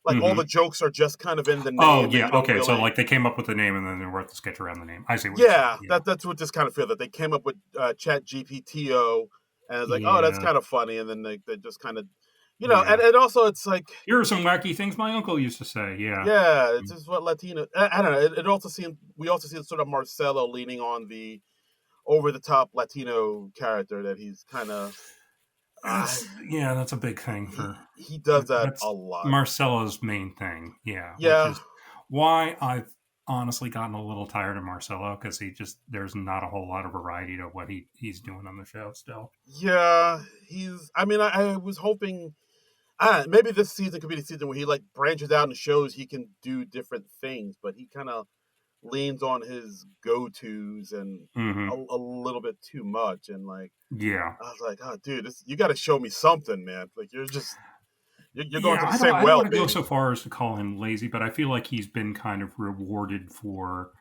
like all the Hmm. jokes are just kind of in the Oh name, and yeah, you don't okay. So really. like they came up with the name and then they wrote the sketch around the name. I see what you're saying. Yeah, that's what just kind of feel that they came up with Chat GPTO, and it's like, oh, that's Yeah, kind of funny, and then they just kind of, yeah. and also it's like, Here are some wacky things my uncle used to say. Yeah. yeah, it's just what Latino. I don't know. It also seems we also see sort of Marcelo leaning on the over the top Latino character that he's kind of. That's a big thing for He does that a that's lot. Marcella's main thing. Yeah, which Yeah, is why I've honestly gotten a little tired of Marcello because there's not a whole lot of variety to what he's doing on the show still. yeah. He's. I mean, I was hoping. Maybe this season could be the season where he like branches out and shows he can do different things, but he kind of leans on his go-tos and Hmm. a little bit too much. And like, Yeah, I was like, oh, dude, you got to show me something, man. Like, you're going yeah. to the same I don't well, want to go baby. so far as to call him lazy, but I feel like he's been kind of rewarded for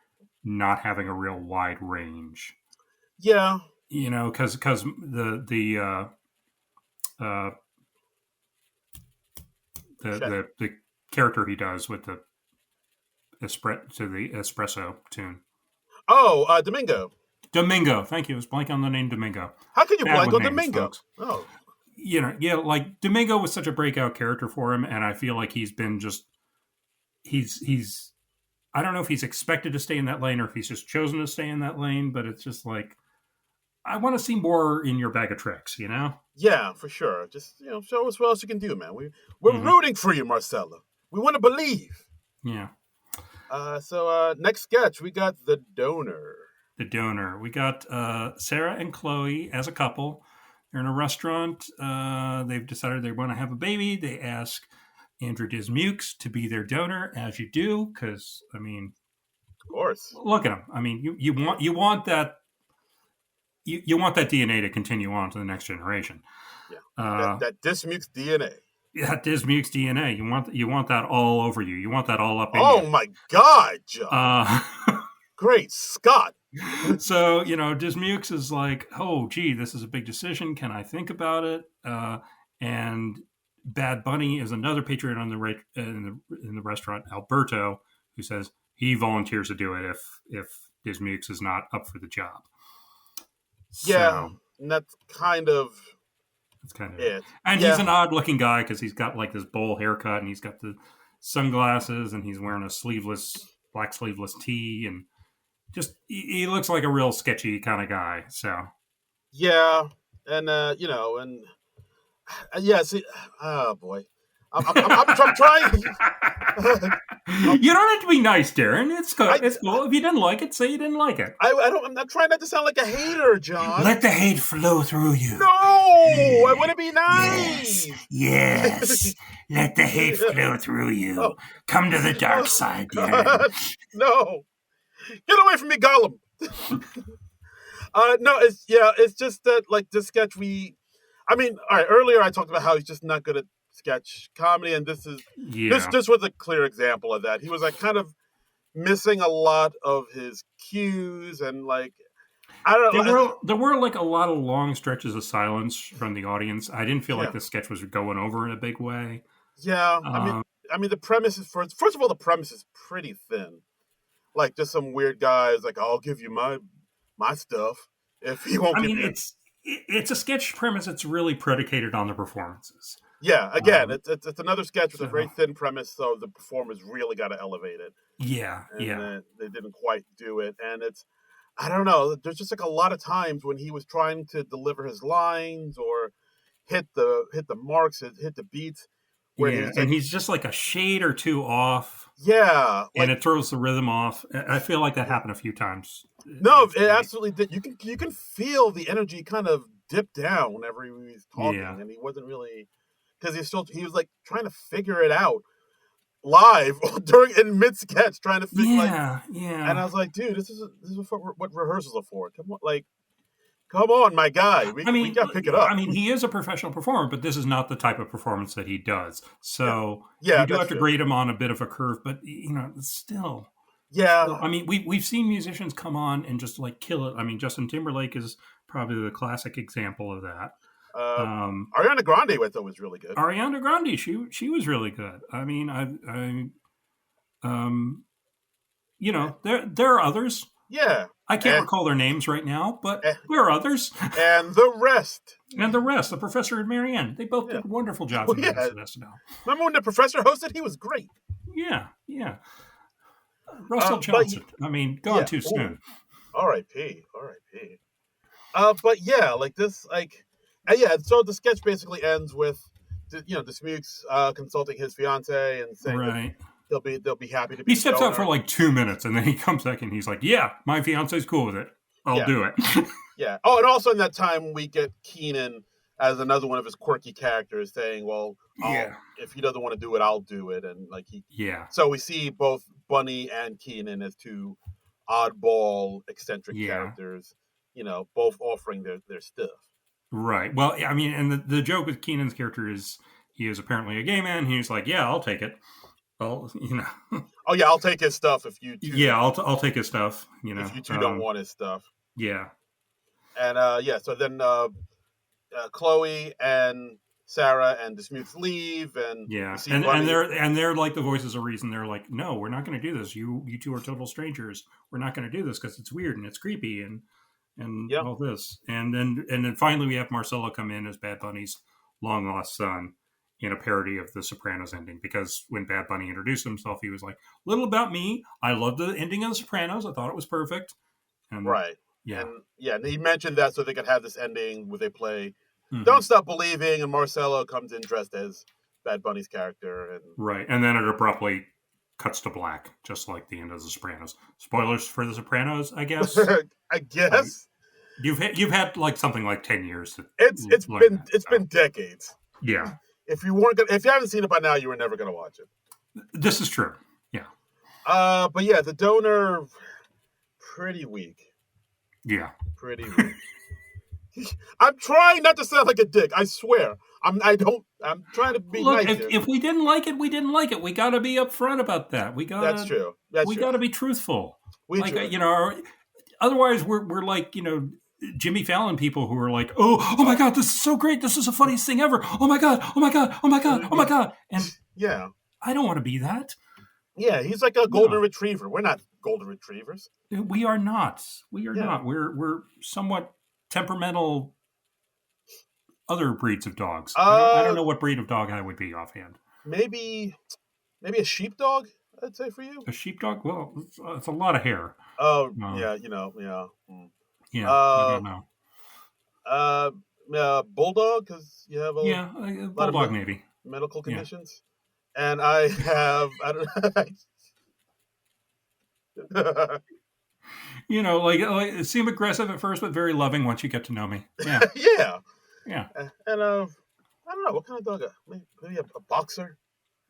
not having a real wide range. Yeah, because uh, the character he does with the espresso tune. Oh, Domingo. Domingo, thank you. I was blanking on the name Domingo. How could you Bad blank with on names, Domingo? folks. Oh, like Domingo was such a breakout character for him, and I feel like he's been just he's I don't know if he's expected to stay in that lane or if he's just chosen to stay in that lane, but it's just like I want to see more in your bag of tricks, yeah, for sure. Just show us what else you can do, man. We're rooting for you, Marcella. We want to believe. Yeah. So next sketch, we got the donor. The donor. We got Sarah and Chloe as a couple. They're in a restaurant. They've decided they want to have a baby. They ask Andrew Dismukes to be their donor, as you do, because of course, look at him. I mean, you want that. You want that DNA to continue on to the next generation. Yeah, that Dismukes DNA. That Dismukes DNA. You want that all over you. You want that all up in you. Oh my God, John! Great Scott! So Dismukes is like, oh gee, this is a big decision. Can I think about it? And Bad Bunny is another patron on in the restaurant, Alberto, who says he volunteers to do it if Dismukes is not up for the job. Yeah, and that's kind of it. And he's an odd-looking guy because he's got like this bowl haircut and he's got the sunglasses and he's wearing a black sleeveless tee and just he looks like a real sketchy kind of guy. So yeah, and see, oh boy, I'm trying. You don't have to be nice, Darren. It's cool. It's cool. If you didn't like it, say you didn't like it. I'm not trying not to sound like a hater, John. Let the hate flow through you. No, I want to be nice. Yes. Let the hate flow through you. Oh. Come to the dark side, Darren. No, get away from me, Gollum. No, it's just that like this sketch all right. Earlier I talked about how he's just not good at sketch comedy, and this was a clear example of that. He was like kind of missing a lot of his cues, and like I don't know. There were like a lot of long stretches of silence from the audience. I didn't feel like the sketch was going over in a big way. Yeah, I mean the premise is first of all the premise is pretty thin. Like just some weird guy is like, I'll give you my stuff if he won't. It's a sketch premise that's really predicated on the performances. Yeah, again, it's another sketch with a very thin premise, so the performers really got to elevate it. Yeah, and they didn't quite do it, and I don't know. There's just like a lot of times when he was trying to deliver his lines or hit the marks, hit the beats. He's just like a shade or two off. Yeah, and it throws the rhythm off. I feel like that happened a few times. No, it absolutely did. You can feel the energy kind of dip down whenever he was talking, and he wasn't really because he was like trying to figure it out live in mid sketch, trying to figure And I was like, dude, this is what rehearsals are for. Come on, my guy. We got to pick it up. I mean, he is a professional performer, but this is not the type of performance that he does. So you do have to grade him on a bit of a curve, but still. Yeah. Still, I mean, we've seen musicians come on and just like kill it. I mean, Justin Timberlake is probably the classic example of that. Ariana Grande, I thought was really good. Ariana Grande, she was really good. I mean, there are others. Yeah. I can't recall their names right now, but there are others. And the rest. The Professor and Marianne. They both did wonderful jobs in SNL. Remember when the Professor hosted? He was great. Yeah. Russell Johnson. Gone too soon. R.I.P. But yeah, like this, so the sketch basically ends with, Dismukes consulting his fiance and saying that they'll be happy to be. He steps out for like 2 minutes and then he comes back and he's like, "Yeah, my fiance's cool with it. I'll do it." Yeah. Oh, and also in that time we get Keenan as another one of his quirky characters saying, "Well, if he doesn't want to do it, I'll do it." And like So we see both Bunny and Keenan as two oddball, eccentric characters. Both offering their stuff. Right. Well, I mean, and the joke with Keenan's character is he is apparently a gay man. He's like, "Yeah, I'll take it." Well, Oh yeah, I'll take his stuff if you two. Yeah, I'll take his stuff. If you two don't want his stuff. Yeah. And so then Chloe and Sarah and Dismukes leave, and we Yeah, see and Bunny. they're like the voices of reason. They're like, no, we're not going to do this. You two are total strangers. We're not going to do this because it's weird and it's creepy and Yep. all this. And then finally we have Marcelo come in as Bad Bunny's long lost son in a parody of the Sopranos ending. Because when Bad Bunny introduced himself, he was like, "Little about me. I love the ending of the Sopranos. I thought it was perfect." And Right. yeah, And he mentioned that so they could have this ending where they play mm-hmm. "Don't Stop Believing," and Marcelo comes in dressed as Bad Bunny's character, and right. And then it abruptly cuts to black, just like the end of The Sopranos. Spoilers for The Sopranos, I guess. I guess You've had like something like 10 years to it's learn been that. it's been decades. Yeah, If you haven't seen it by now, you were never gonna watch it. this is true. Yeah, But yeah, The Donor, pretty weak. yeah. Pretty weak. I'm trying not to sound like a dick. I swear. I'm trying to be Look, nice. if we didn't like it, we didn't like it. We got to be upfront about that. That's true. That's we true. got to be truthful. We Otherwise we're like Jimmy Fallon people who are like, oh my God, this is so great. This is the funniest thing ever. Oh my God, oh my God, oh my God, oh my God. And yeah, I don't want to be that. Yeah, he's like a golden retriever. We're not golden retrievers. We are not. We are not. We're somewhat temperamental other breeds of dogs. I don't know what breed of dog I would be offhand. Maybe a sheepdog, I'd say for you. A sheepdog? Well, it's a lot of hair. Oh, yeah. Yeah, I don't know. Bulldog, because you have a bulldog maybe medical conditions, and I have like seem aggressive at first, but very loving once you get to know me. Yeah, yeah. And I don't know what kind of dog. Maybe a boxer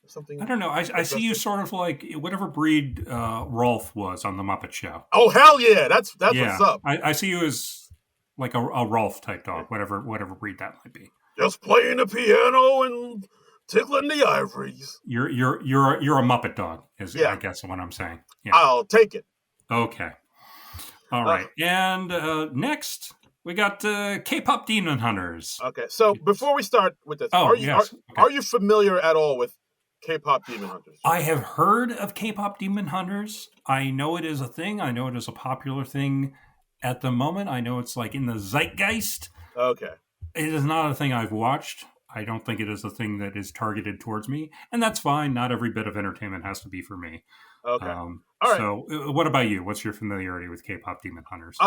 or something. I don't know. I see you sort of like whatever breed Rolf was on the Muppet Show. Oh hell yeah, that's what's up. I see you as like a Rolf type dog, whatever breed that might be. Just playing the piano and tickling the ivories. You're a Muppet dog, I guess what I'm saying. Yeah. I'll take it. Okay. All right. And next we got K-pop Demon Hunters. Okay. So before we start with this, are you familiar at all with K-pop Demon Hunters? I have heard of K-pop Demon Hunters. I know it is a thing. I know it is a popular thing at the moment. I know it's like in the zeitgeist. Okay. It is not a thing I've watched. I don't think it is a thing that is targeted towards me. And that's fine. Not every bit of entertainment has to be for me. Okay. All right. So what about you? What's your familiarity with K-pop Demon Hunters?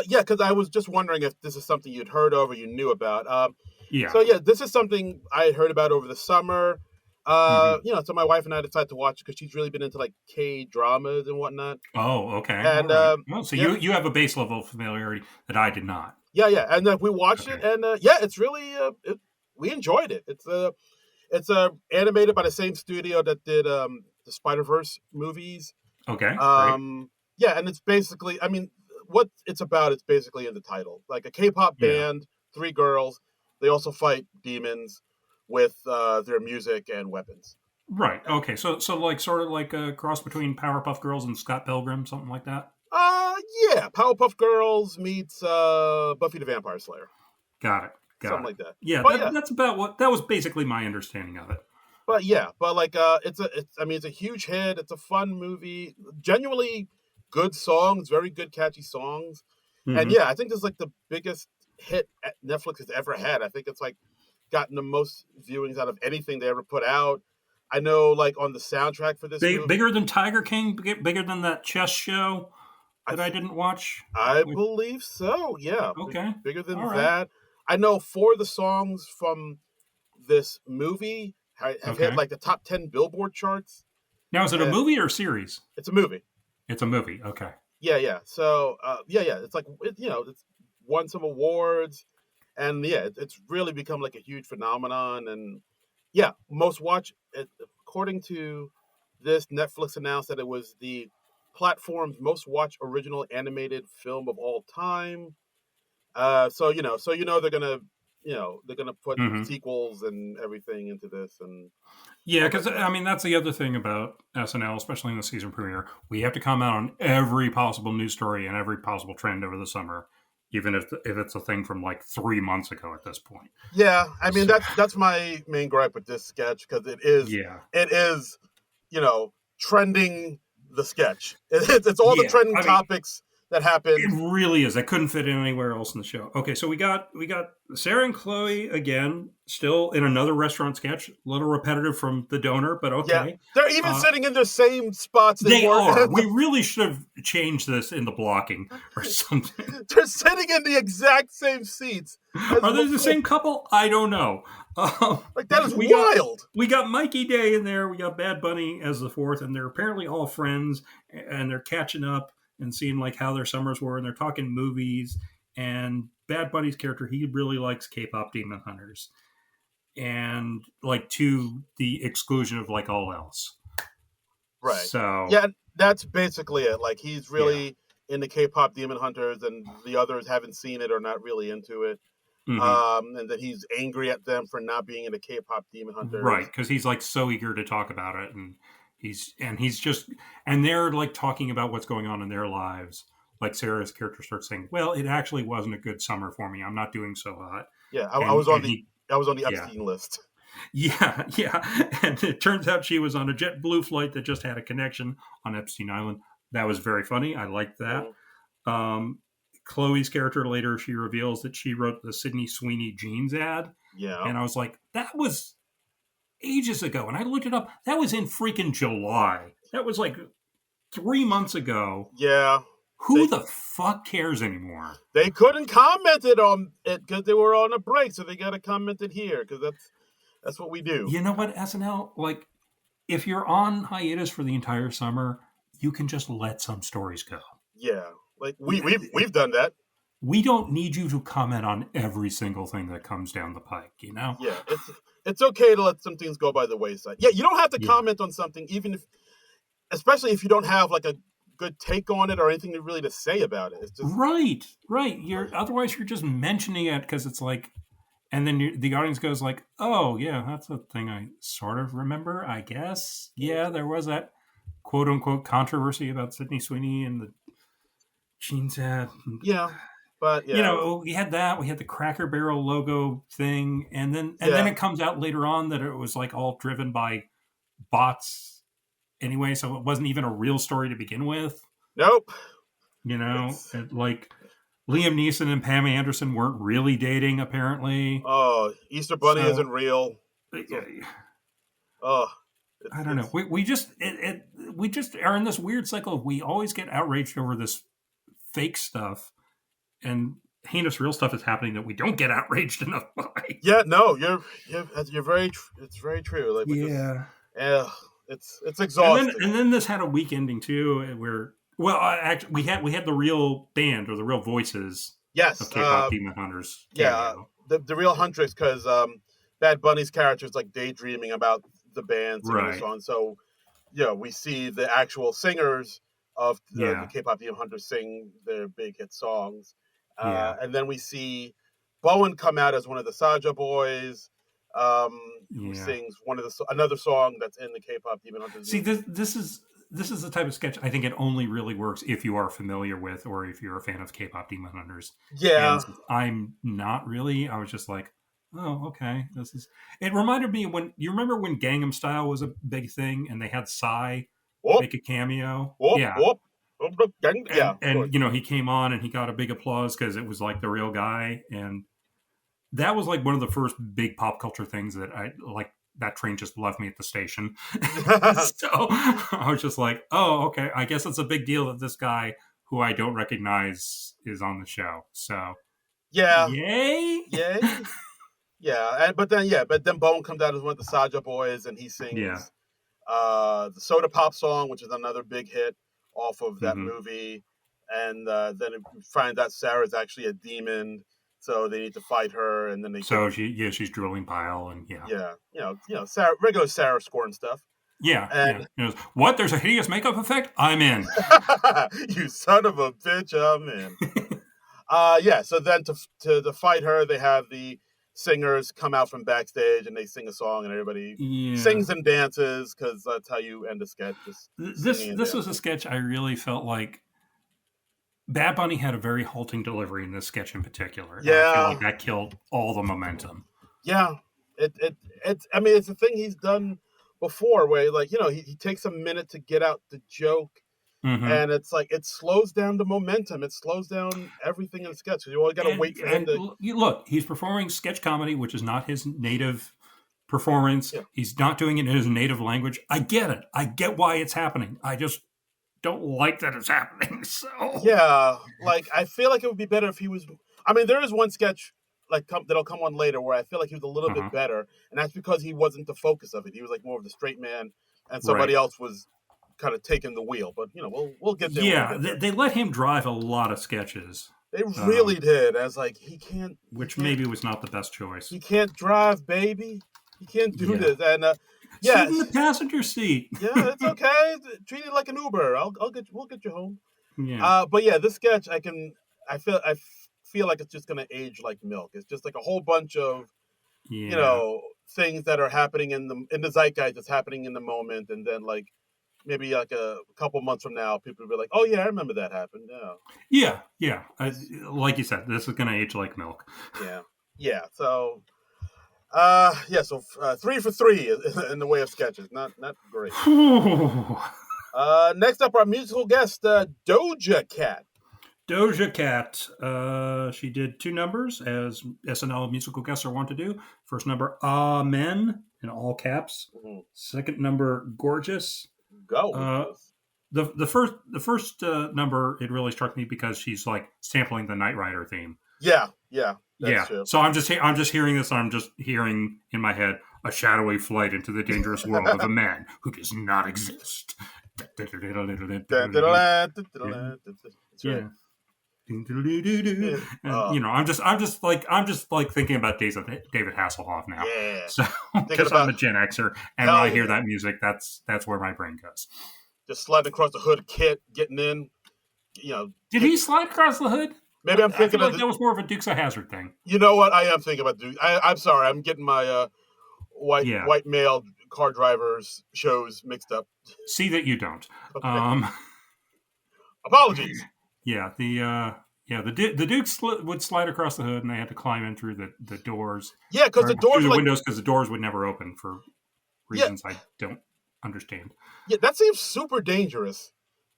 Yeah, because I was just wondering if this is something you'd heard of or you knew about. So this is something I had heard about over the summer. So my wife and I decided to watch it because she's really been into like K-dramas and whatnot. Oh, okay. And so you have a base level of familiarity that I did not. Yeah. And then we watched it, and it's really we enjoyed it. It's animated by the same studio that did the Spider-Verse movies. Okay. Yeah, and it's basically, I mean, what it's about, it's basically in the title. Like a K-pop band, 3 girls. They also fight demons with their music and weapons. Right. Okay. So like sort of like a cross between Powerpuff Girls and Scott Pilgrim, something like that. Yeah, Powerpuff Girls meets Buffy the Vampire Slayer. Got it. Something like that. Yeah, that's about that was basically my understanding of it. But it's a huge hit. It's a fun movie. Genuinely good songs, very good catchy songs. Mm-hmm. And I think this is like the biggest hit Netflix has ever had. I think it's like gotten the most viewings out of anything they ever put out. I know, like on the soundtrack for this movie, bigger than Tiger King, bigger than that chess show that I didn't watch. I believe so. Yeah. Okay. Bigger than that. I know 4 of the songs from this movie have hit like the top 10 Billboard charts. Now, is it a movie or a series? It's a movie. It's a movie. Okay. Yeah. So, it's like, it's won some awards, and it's really become like a huge phenomenon. And most watch, according to this, Netflix announced that it was the platform's most watched original animated film of all time. So they're gonna put sequels and everything into this, and because I mean that's the other thing about SNL, especially in the season premiere. We have to comment on every possible news story and every possible trend over the summer. even if it's a thing from like 3 months ago at this point. Yeah, I mean So, that's my main gripe with this sketch, because it is trending the sketch. It's all the yeah. trending I mean, topics that it happened. really is. I couldn't fit in anywhere else in the show. Okay, so we got Sarah and Chloe again, still in another restaurant sketch. A little repetitive from the donor, but Yeah, okay. they're even sitting in the same spots they They were. are. We really should have changed this in the blocking or something. They're sitting in the exact same seats as Are they the before. same couple? I don't know. Like, that is we got wild. we got Mikey Day in there. We got Bad Bunny as the fourth, and they're apparently all friends, and they're catching up and seeing like how their summers were, and they're talking movies. And Bad Bunny's character, he really likes K-pop Demon Hunters, and like to the exclusion of like all else. Right. So Yeah, that's basically it. Like, he's yeah. really into K-pop Demon Hunters, and the others haven't seen it or not really into it. And then he's angry at them for not being into K-pop Demon Hunters. Right, because he's like so eager to talk about it, and they're like talking about what's going on in their lives. Like Sarah's character starts saying, "Well, it actually wasn't a good summer for me. I'm not doing so hot." Yeah, I was on the yeah. Epstein list. Yeah, yeah. And it turns out she was on a JetBlue flight that just had a connection on Epstein Island. That was very funny. I liked that. Chloe's character later, she reveals that she wrote the Sydney Sweeney jeans ad. Yeah. And I was like, that was ages ago. And I looked it up. That was in freaking July. That was like 3 months ago. Yeah. Who the fuck cares anymore? They couldn't comment it on it because they were on a break, so they got to comment it here, because that's what we do. You know what, SNL? Like, if you're on hiatus for the entire summer, you can just let some stories go. Yeah. Like, we've done that. We don't need you to comment on every single thing that comes down the pike, you know? Yeah, it's okay to let some things go by the wayside. Yeah, you don't have to comment on something, especially if you don't have like a good take on it or anything really to say about it. It's just right. Otherwise you're just mentioning it because it's like, and then the audience goes like, "Oh yeah, that's a thing I sort of remember, I guess." Yeah, there was that quote unquote controversy about Sydney Sweeney and the jeans ad. Yeah, but yeah, you know, we had that. We had the Cracker Barrel logo thing, and then it comes out later on that it was like all driven by bots anyway, so it wasn't even a real story to begin with. Nope. You know, like Liam Neeson and Pam Anderson weren't really dating, apparently. Oh, Easter Bunny isn't real. I don't know. We just are in this weird cycle. We always get outraged over this fake stuff, and heinous real stuff is happening that we don't get outraged enough by. Yeah, no, you're very. It's very true. Like, it's exhausting. And then this had a weak ending too, where actually we had the real band or the real voices. Yes, of K-pop Demon Hunters. Yeah, the real Huntress, because Bad Bunny's character is like daydreaming about the band singing the song. So, we see the actual singers of the K-pop Demon Hunters sing their big hit songs. And then we see Bowen come out as one of the Saja boys, who sings another song that's in the K-pop Demon Hunters. See, this is the type of sketch I think it only really works if you are familiar with or if you're a fan of K-pop Demon Hunters. Yeah, and I'm not really. I was just like, oh, okay. It reminded me when you remember when Gangnam Style was a big thing and they had Psy make a cameo. And he came on and he got a big applause because it was like the real guy, and that was like one of the first big pop culture things that I like. That train just left me at the station. So I was just like, oh, okay. I guess it's a big deal that this guy who I don't recognize is on the show. So yay. Yeah. But then Bone comes out as one of the Saja boys, and he sings the Soda Pop song, which is another big hit off of that movie. And then it finds out Sarah's actually a demon, so they need to fight her. And then she's drilling pile, and Sarah, regular Sarah scorn stuff. And what? There's a hideous makeup effect? I'm in. You son of a bitch, I'm in. So then to fight her, they have the singers come out from backstage and they sing a song, and everybody sings and dances, because that's how you end a sketch. This was a sketch I really felt like Bad Bunny had a very halting delivery in this sketch in particular. And Yeah. I feel like that killed all the momentum. Yeah. It's I mean, it's a thing he's done before where, like, he takes a minute to get out the joke, and it's like it slows down the momentum. It slows down everything in the sketch. You only got to wait for him to. Look, he's performing sketch comedy, which is not his native performance. Yeah. He's not doing it in his native language. I get it. I get why it's happening. I just don't like that it's happening. So Yeah, like I feel like it would be better if he was. I mean, there is one sketch that'll come on later where I feel like he was a little bit better, and that's because he wasn't the focus of it. He was like more of the straight man, and somebody else was kind of taking the wheel. But we'll get there. Yeah, they let him drive a lot of sketches. They really did. As like he can't, maybe was not the best choice. He can't drive, baby. He can't do this, and sit in the passenger seat. Yeah, it's okay. Treat it like an Uber. We'll get you home. Yeah. But yeah, this sketch I feel like it's just gonna age like milk. It's just like a whole bunch of things that are happening in the zeitgeist that's happening in the moment, and then like maybe like a couple months from now, people will be like, "Oh yeah, I remember that happened." Yeah. Like you said, this is gonna age like milk. Yeah. So, so 3 for 3 in the way of sketches. Not great. Next up, our musical guest, Doja Cat. Doja Cat. She did 2 numbers, as SNL musical guests are wont to do. First number, Amen, in all caps. Mm-hmm. Second number, Gorgeous. Go. The first number, it really struck me because she's like sampling the Knight Rider theme. Yeah. That's true. So I'm just hearing this. I'm just hearing in my head a shadowy flight into the dangerous world of a man who does not exist. That's right. And, I'm just like thinking about days of David Hasselhoff now. Yeah. So because I'm a Gen Xer, and when I hear that music, that's where my brain goes. Just sliding across the hood, Kit getting in. Did he slide across the hood? Maybe I'm thinking that was more of a Dukes of Hazzard thing. You know what? I am thinking about Dukes. I'm sorry. I'm getting my white male car drivers shows mixed up. See that you don't. Okay. Apologies. Yeah, the Dukes would slide across the hood, and they had to climb in through the doors. Yeah, because the doors through the windows, because the doors would never open for reasons I don't understand. Yeah, that seems super dangerous.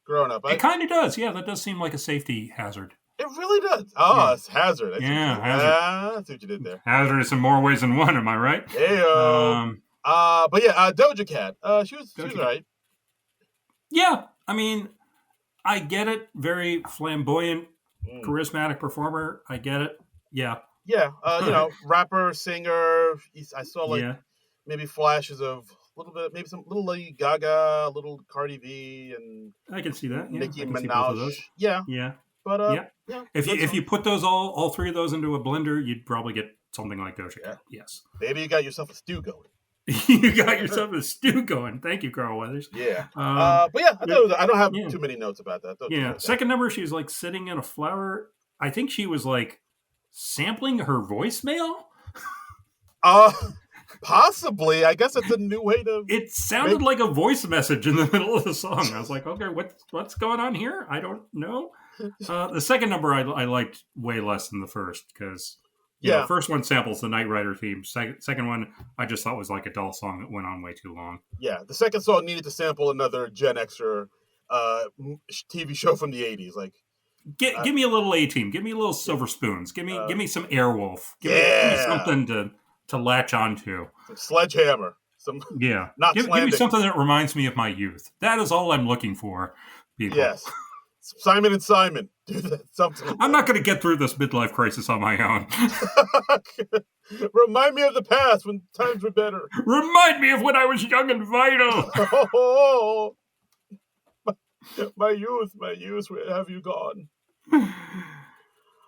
Growing up, it kind of does. Yeah, that does seem like a safety hazard. It really does. Oh, it's hazard. Hazard. That's what you did there. Hazardous in more ways than one. Am I right? Yeah. But yeah, Doja Cat. She was right. Yeah, I mean, I get it. Very flamboyant, charismatic performer. I get it. Yeah. Yeah. Rapper, singer. I saw maybe flashes of a little bit, maybe some little Lady Gaga, a little Cardi B, and I can see that. Yeah, Nicki Minaj. Yeah. But if you put those all 3 of those into a blender, you'd probably get something like Doja Cat. Yes. Maybe you got yourself a stew going. You got yourself a stew going. Thank you, Carl Weathers. Yeah. But yeah, I don't have too many notes about that. Yeah. Second number, she was like sitting in a flower. I think she was like sampling her voicemail. Possibly. I guess it's a new way to. It sounded like a voice message in the middle of the song. I was like, okay, what's going on here? I don't know. The second number I liked way less than the first because the first one samples the Knight Rider theme. Second one I just thought was like a dull song that went on way too long. Yeah, the second song needed to sample another Gen Xer TV show from the 80s. Like, give me a little A-Team. Give me a little Silver Spoons. Give me some Airwolf. Give me something to latch onto. Some Sledgehammer. Give me something that reminds me of my youth. That is all I'm looking for, people. Yes. Simon and Simon. Do that, something like I'm not going to get through this midlife crisis on my own. Remind me of the past when times were better. Remind me of when I was young and vital. My youth, where have you gone?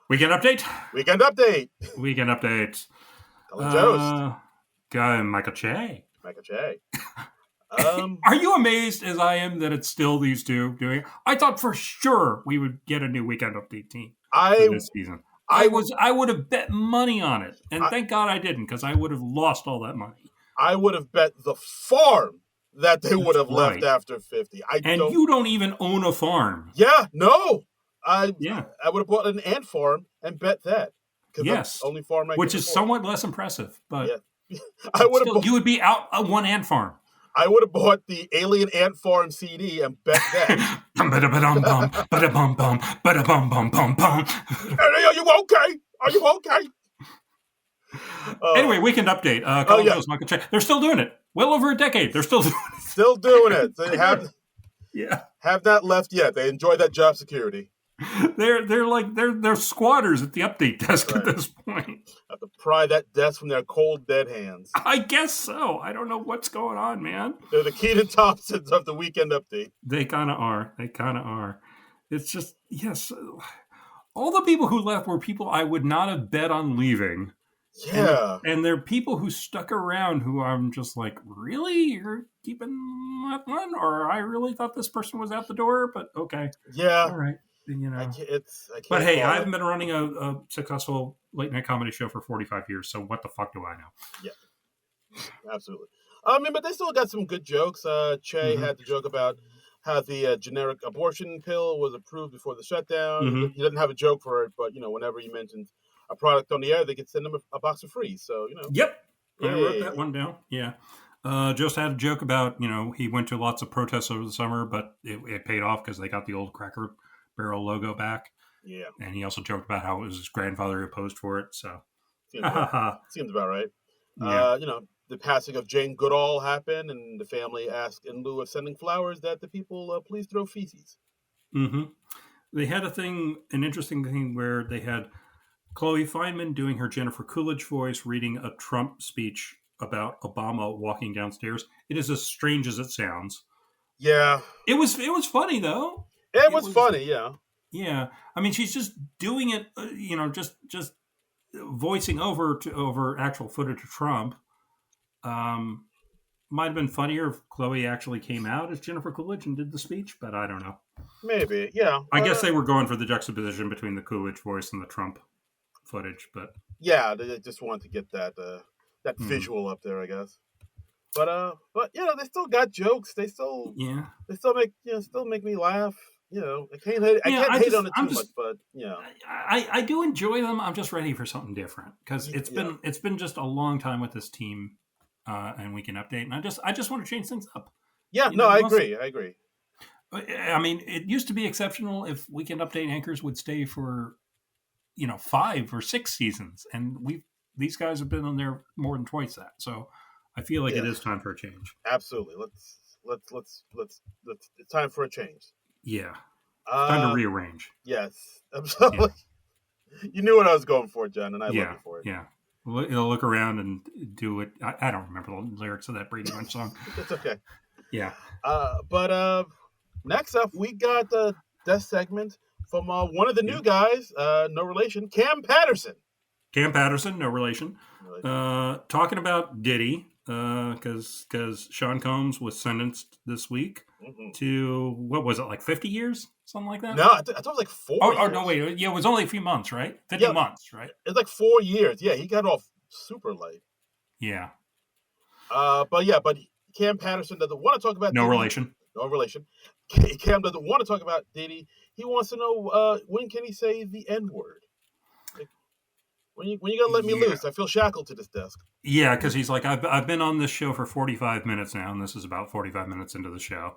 Weekend update. Colin Jost. Michael Che. Are you amazed as I am that it's still these two doing it? I thought for sure we would get a new Weekend Update team this season. I would have bet money on it, and thank God I didn't, because I would have lost all that money. I would have bet the farm that they would have left after 50. You don't even own a farm. Yeah, no. I Yeah. I would have bought an ant farm and bet that because that's Yes. the only farm I Which can is afford. somewhat less impressive, but Yeah, I would have still, you would be out a one ant farm. I would have bought the Alien Ant Farm CD and bet that. Bum-ba-da-ba-dum-bum, ba-da-bum-bum, ba-da-bum-bum-bum-bum. Hey, are you okay? Are you okay? Anyway, Weekend Update. Oh Colin yeah, Jost, Michael Che. They're still doing it. Well over a decade. They're still doing it. still doing it. They Yeah. have not left yet. They enjoy that job security. They're squatters at the update desk Right. at this point. Have to pry that desk from their cold, dead hands. I guess so. I don't know what's going on, man. They're the Keaton Thompsons of the Weekend Update. They kind of are. They kind of are. It's just, yes. All the people who left were people I would not have bet on leaving. Yeah. And there are people who stuck around who I'm just like, really? You're keeping that one? Or I really thought this person was out the door, but okay. Yeah. All right. You know. I can't But hey, call I've it. been running a successful late night comedy show for 45 years, so what the fuck do I know? Yeah. Absolutely. I mean, but they still got some good jokes. Che had the joke about how the generic abortion pill was approved before the shutdown. He didn't have a joke for it, but, whenever he mentions a product on the air, they could send him a box of free. So, Yep. I wrote Yay. that one down. Yeah. Just had a joke about, he went to lots of protests over the summer, but it paid off because they got the old Cracker Barrel logo back. Yeah. And he also joked about how it was his grandfather who posed for it. So, Seems about right. Yeah. The passing of Jane Goodall happened, and the family asked, in lieu of sending flowers, that the people please throw feces. They had an interesting thing where they had Chloe Feynman doing her Jennifer Coolidge voice, reading a Trump speech about Obama walking downstairs. It is as strange as it sounds. Yeah. It was funny, though. It was funny, yeah. Yeah. I mean, she's just doing it, just voicing over actual footage of Trump. Might have been funnier if Chloe actually came out as Jennifer Coolidge and did the speech, but I don't know. Maybe, yeah. I guess they were going for the juxtaposition between the Coolidge voice and the Trump footage, but yeah, they just wanted to get that visual up there, I guess. But they still got jokes. They still make me laugh. I can't hate on it too much, but I do enjoy them. I'm just ready for something different because it's been just a long time with this team, and Weekend Update, and I just want to change things up. Yeah, I agree. I mean, it used to be exceptional if Weekend Update anchors would stay for 5 or 6 seasons, and these guys have been on there more than twice that. So I feel like it is time for a change. Absolutely. Let's it's time for a change. Yeah. Time to rearrange. Yes. Absolutely. Yeah. You knew what I was going for, John, and I love you for it. Yeah. You'll look around and do it. I don't remember the lyrics of that Brady Bunch song. It's okay. Yeah. But next up, we got the death segment from one of the new guys, no relation, Cam Patterson. Cam Patterson, no relation. Talking about Diddy, because Sean Combs was sentenced this week to, what was it, like 50 years? Something like that? No, I thought it was like 4 years. Oh, no, wait. Yeah, it was only a few months, right? 50 months, right? It's like 4 years. Yeah, he got off super light. Yeah. But Cam Patterson doesn't want to talk about No Diddy. relation. No relation. Cam doesn't want to talk about Diddy. He wants to know when can he say the N-word? Like, when you gonna let me loose? I feel shackled to this desk. Yeah, because he's like, I've been on this show for 45 minutes now, and this is about 45 minutes into the show.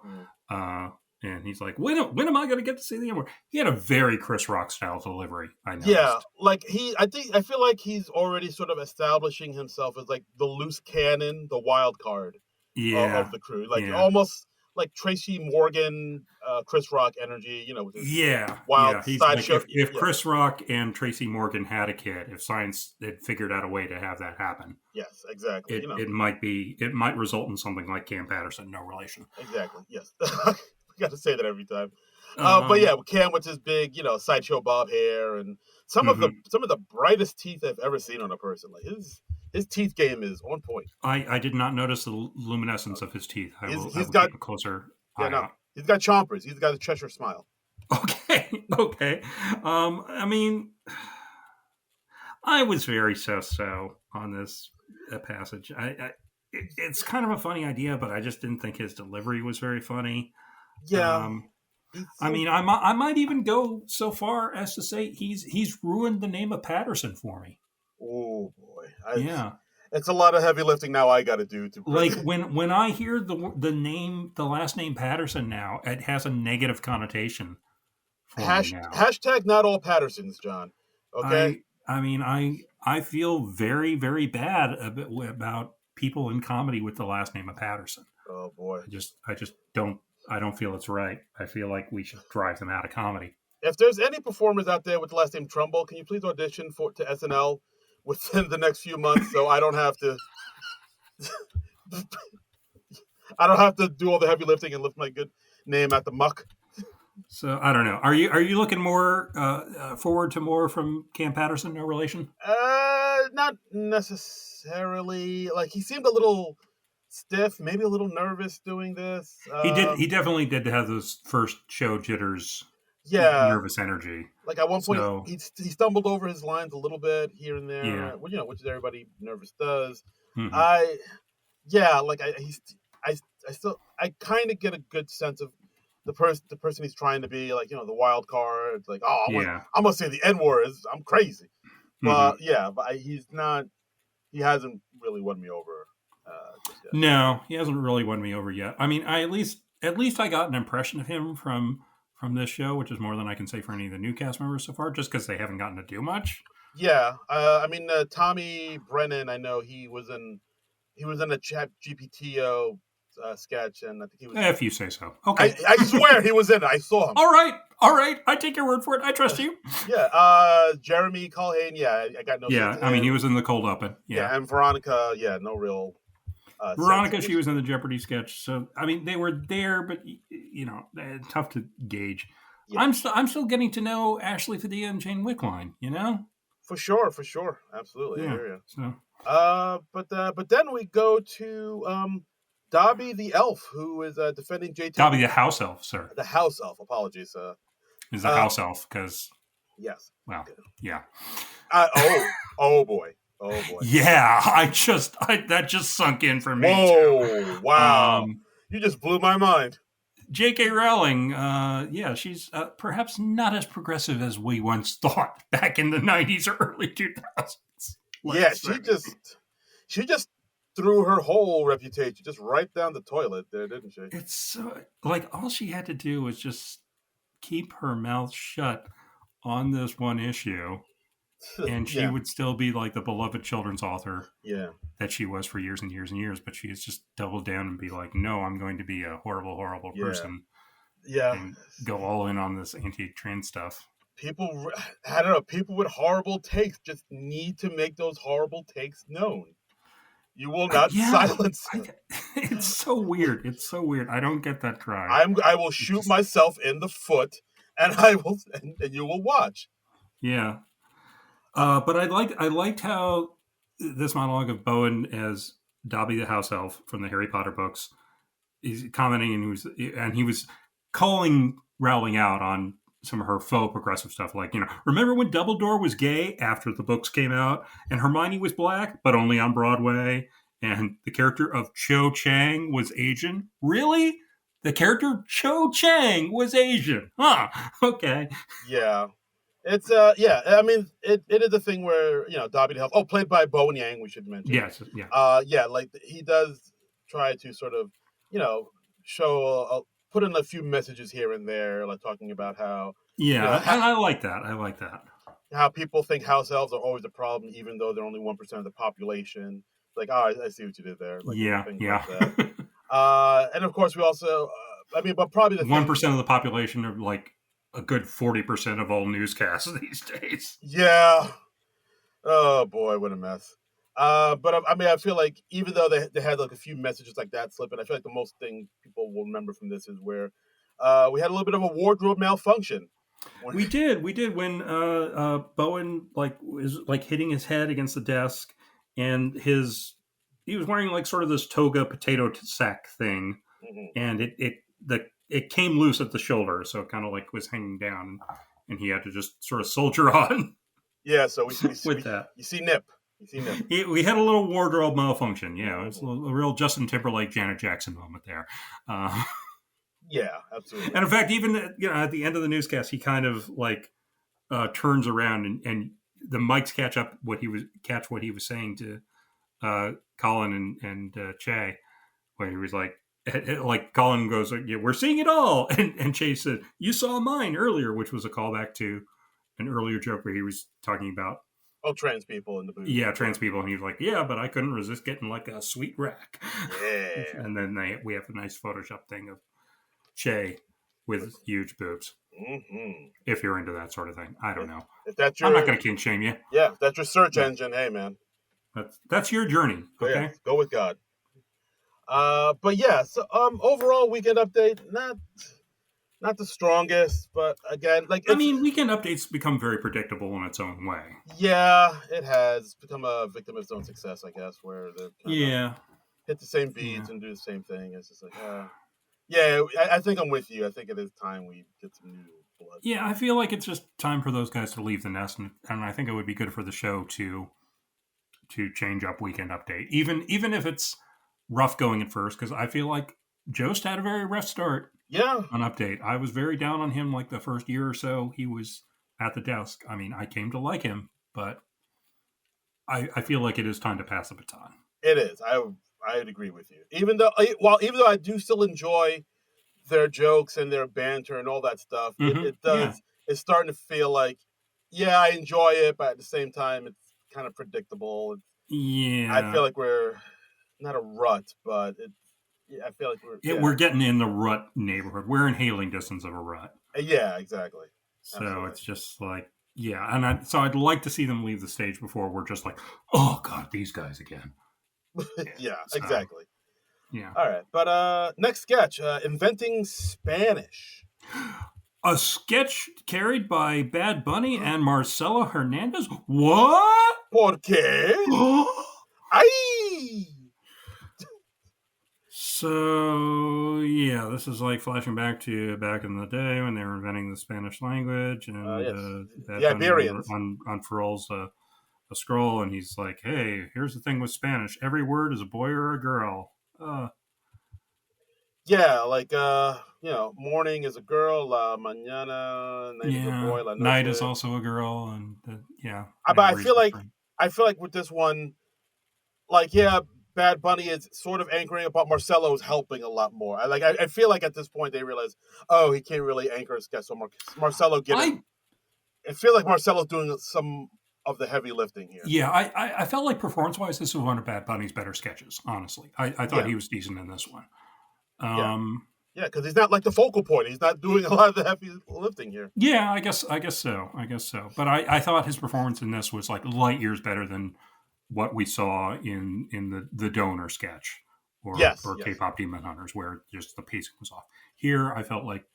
And he's like, when am I going to get to see the N-word? He had a very Chris Rock style delivery, I noticed. Yeah, like I feel like he's already sort of establishing himself as like the loose cannon, the wild card of the crew. Like almost like Tracy Morgan, Chris Rock energy, with his wild He's side like, show. If Chris Rock and Tracy Morgan had a kid, if science had figured out a way to have that happen. Yes, exactly. It might result in something like Cam Patterson, no relation. Exactly, yes. We got to say that every time. But yeah, Cam with his big, sideshow bob hair and some of the brightest teeth I've ever seen on a person. Like his teeth game is on point. I did not notice the luminescence of his teeth. I will keep a closer eye out. He's got chompers. He's got a Cheshire smile. Okay. I mean, I was very so on this passage. It's kind of a funny idea, but I just didn't think his delivery was very funny. Yeah. I mean, I might even go so far as to say he's ruined the name of Patterson for me. Oh boy, Yeah, it's a lot of heavy lifting now. I got to do to like when I hear the last name Patterson now, it has a negative connotation for me now. hashtag not all Pattersons, John. Okay. I mean, I feel very very bad about people in comedy with the last name of Patterson. Oh boy. I just don't feel it's right. I feel like we should drive them out of comedy. If there's any performers out there with the last name Trumbull, can you please audition to SNL within the next few months so I don't have to do all the heavy lifting and lift my good name at the muck. So I don't know. Are you looking more forward to more from Cam Patterson? No relation. Not necessarily. Like he seemed a little stiff, maybe a little nervous doing this. He did. He definitely did have those first show jitters. Yeah, nervous energy. Like at one point, So, he stumbled over his lines a little bit here and there. Yeah. Which is everybody nervous does. Mhm. I kind of get a good sense of the person he's trying to be, like, the wild card. It's like, oh, I'm gonna say the N word. I'm crazy, but he's not. He hasn't really won me over. Just yet. No, he hasn't really won me over yet. I mean, at least I got an impression of him from this show, which is more than I can say for any of the new cast members so far, just because they haven't gotten to do much. Yeah, Tommy Brennan, I know he was in a Chat GPTO sketch, and I think he was. If you say so. Okay. I swear he was in it. I saw him. All right. I take your word for it. I trust you. Yeah. Jeremy Culhane. Yeah, I got no. Yeah, I mean, he was in the cold open. Yeah, and Veronica. Yeah, no real. Veronica, she was in the Jeopardy sketch. So I mean, they were there, but tough to gauge. Yeah. I'm still getting to know Ashley Padilla and Jane Wickline. For sure, absolutely. Yeah. I hear you. So, but then we go to Dobby the elf, who is defending JT. Dobby the house elf, sir. The house elf. Apologies. Is the house elf because? Yes. Well, yeah. Oh boy. Yeah, that just sunk in for me. Whoa! Wow! You just blew my mind. J.K. Rowling, she's perhaps not as progressive as we once thought back in the 90s or early 2000s. She just threw her whole reputation just right down the toilet there, didn't she? It's like all she had to do was just keep her mouth shut on this one issue, and she would still be like the beloved children's author that she was for years and years and years. But she has just doubled down and be like, no, I'm going to be a horrible, horrible person. Yeah. And go all in on this anti-trans stuff. People, I don't know, people with horrible takes just need to make those horrible takes known. You will not silence them. It's so weird. I don't get that drive. I will shoot myself in the foot, and and you will watch. Yeah. But I liked how this monologue of Bowen as Dobby the house elf from the Harry Potter books is commenting, and he was calling Rowling out on some of her faux progressive stuff, like, remember when Dumbledore was gay after the books came out, and Hermione was black but only on Broadway, and the character of Cho Chang was Asian? Really? The character Cho Chang was Asian? Huh? Okay. Yeah. It's I mean, it is a thing where Dobby the Elf, played by Bowen Yang, we should mention. Yes, yeah. Like he does try to sort of show put in a few messages here and there, like talking about how I like that. How people think house elves are always a problem, even though they're only 1% of the population. Like, I see what you did there. Like, yeah. Like that. And of course, we also, but probably the 1% of the population are like a good 40% of all newscasts these days. Yeah. Oh boy, what a mess. But I feel like even though they had like a few messages like that slip in, I feel like the most thing people will remember from this is where we had a little bit of a wardrobe malfunction. We did when Bowen was hitting his head against the desk, and he was wearing like sort of this toga potato sack thing, and it came loose at the shoulder, so it kind of like was hanging down, and he had to just sort of soldier on. Yeah, so we that. You see Nip. We had a little wardrobe malfunction. Yeah, it was a real Justin Timberlake, Janet Jackson moment there. Yeah, absolutely. And in fact, even at the end of the newscast, he kind of like turns around and the mics catch what he was saying to Colin and Che, where he was like Colin goes, yeah, we're seeing it all, and Che said, you saw mine earlier, which was a callback to an earlier joke where he was talking about trans people in the booth. Yeah, trans people, and he was like, yeah, but I couldn't resist getting like a sweet rack. Yeah. And then we have a nice Photoshop thing of Che with huge boobs. Mm-hmm. If you're into that sort of thing, I don't know. If that's I'm not going to kink shame you. Yeah, if that's your search engine. Hey, man, that's your journey. Okay, yeah, go with God. But yeah, so overall weekend update, not the strongest, but again, I mean, weekend updates become very predictable in its own way. Yeah, it has become a victim of its own success, I guess, where they hit the same beats and do the same thing. It's just like, yeah, I think I'm with you. I think it is time we get some new blood. Yeah, I feel like it's just time for those guys to leave the nest, and I think it would be good for the show to change up weekend update, even if it's rough going at first, because I feel like Jost had a very rough start. Yeah, on update, I was very down on him like the first year or so he was at the desk. I mean, I came to like him, but I feel like it is time to pass the baton. It is. I'd agree with you. Even though I do still enjoy their jokes and their banter and all that stuff, it does. Yeah. It's starting to feel like, yeah, I enjoy it, but at the same time, it's kind of predictable. I feel like we're not a rut, but I feel like we're getting in the rut neighborhood. We're in hailing distance of a rut. Yeah, exactly. So absolutely. It's just like, and so I'd like to see them leave the stage before we're just like, oh God, these guys again. Yeah, exactly. Yeah. All right, but next sketch, Inventing Spanish. A sketch carried by Bad Bunny and Marcelo Hernandez. What? ¿Por qué? ¡Ay! So, this is like flashing back to back in the day when they were inventing the Spanish language, and the Iberians unfurls a scroll, and he's like, hey, here's the thing with Spanish. Every word is a boy or a girl. Yeah, like, morning is a girl, la mañana, night is a boy, la noche. Night is also a girl, and But I feel like with this one, like, Bad Bunny is sort of anchoring it, but Marcelo's helping a lot more. I feel like at this point they realize, he can't really anchor a sketch, so Marcelo I feel like Marcelo's doing some of the heavy lifting here. Yeah, I felt like performance-wise, this was one of Bad Bunny's better sketches, honestly. I thought he was decent in this one. Yeah, because he's not like the focal point. He's not doing a lot of the heavy lifting here. Yeah, I guess so. But I thought his performance in this was like light years better than what we saw in the Donor sketch or K-pop Demon Hunters, where just the pacing was off. Here, I felt like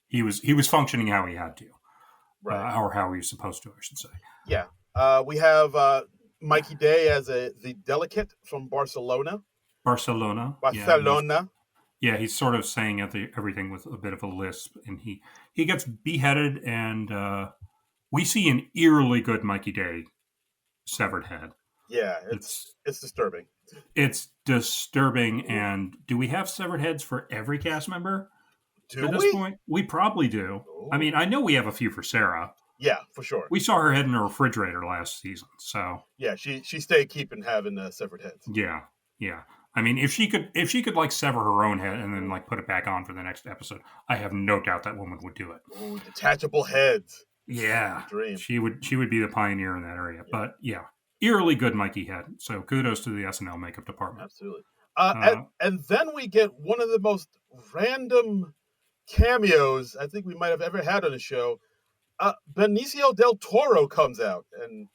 he was functioning how he had to, right, or how he was supposed to, I should say. Yeah, we have Mikey Day as the delegate from Barcelona. Barcelona. Yeah, he's sort of saying everything with a bit of a lisp, and he gets beheaded, and we see an eerily good Mikey Day severed head. Yeah, it's disturbing. It's disturbing, and do we have severed heads for every cast member? At this point? We probably do. Ooh. I mean, I know we have a few for Sarah. Yeah, for sure. We saw her head in a refrigerator last season, so... Yeah, she stayed keeping having severed heads. Yeah. I mean, if she could like sever her own head and then like put it back on for the next episode, I have no doubt that woman would do it. Ooh, detachable heads. Yeah, dream. She would be the pioneer in that area. Yeah. But eerily good Mikey head. So kudos to the SNL makeup department. Absolutely. And then we get one of the most random cameos I think we might have ever had on a show. Benicio del Toro comes out and.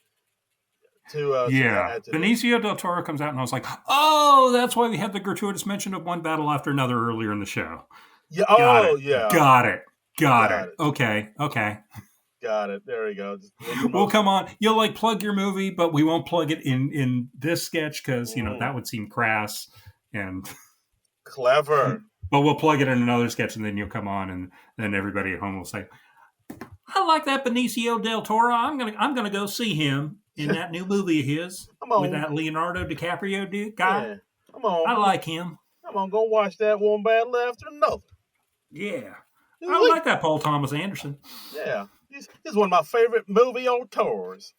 Benicio del Toro comes out, and I was like, oh, that's why we had the gratuitous mention of one battle after another earlier in the show. Yeah. Got it. Okay. Got it. There we go. Well, come on. You'll like plug your movie, but we won't plug it in this sketch because, that would seem crass and clever. But we'll plug it in another sketch, and then you'll come on, and then everybody at home will say, I like that Benicio del Toro. I'm gonna go see him in that new movie of his with that Leonardo DiCaprio guy. Yeah. Come on. I like him. I'm gonna go watch that one battle after another. Yeah. He's I like that Paul Thomas Anderson. Yeah, he's one of my favorite movie auteurs.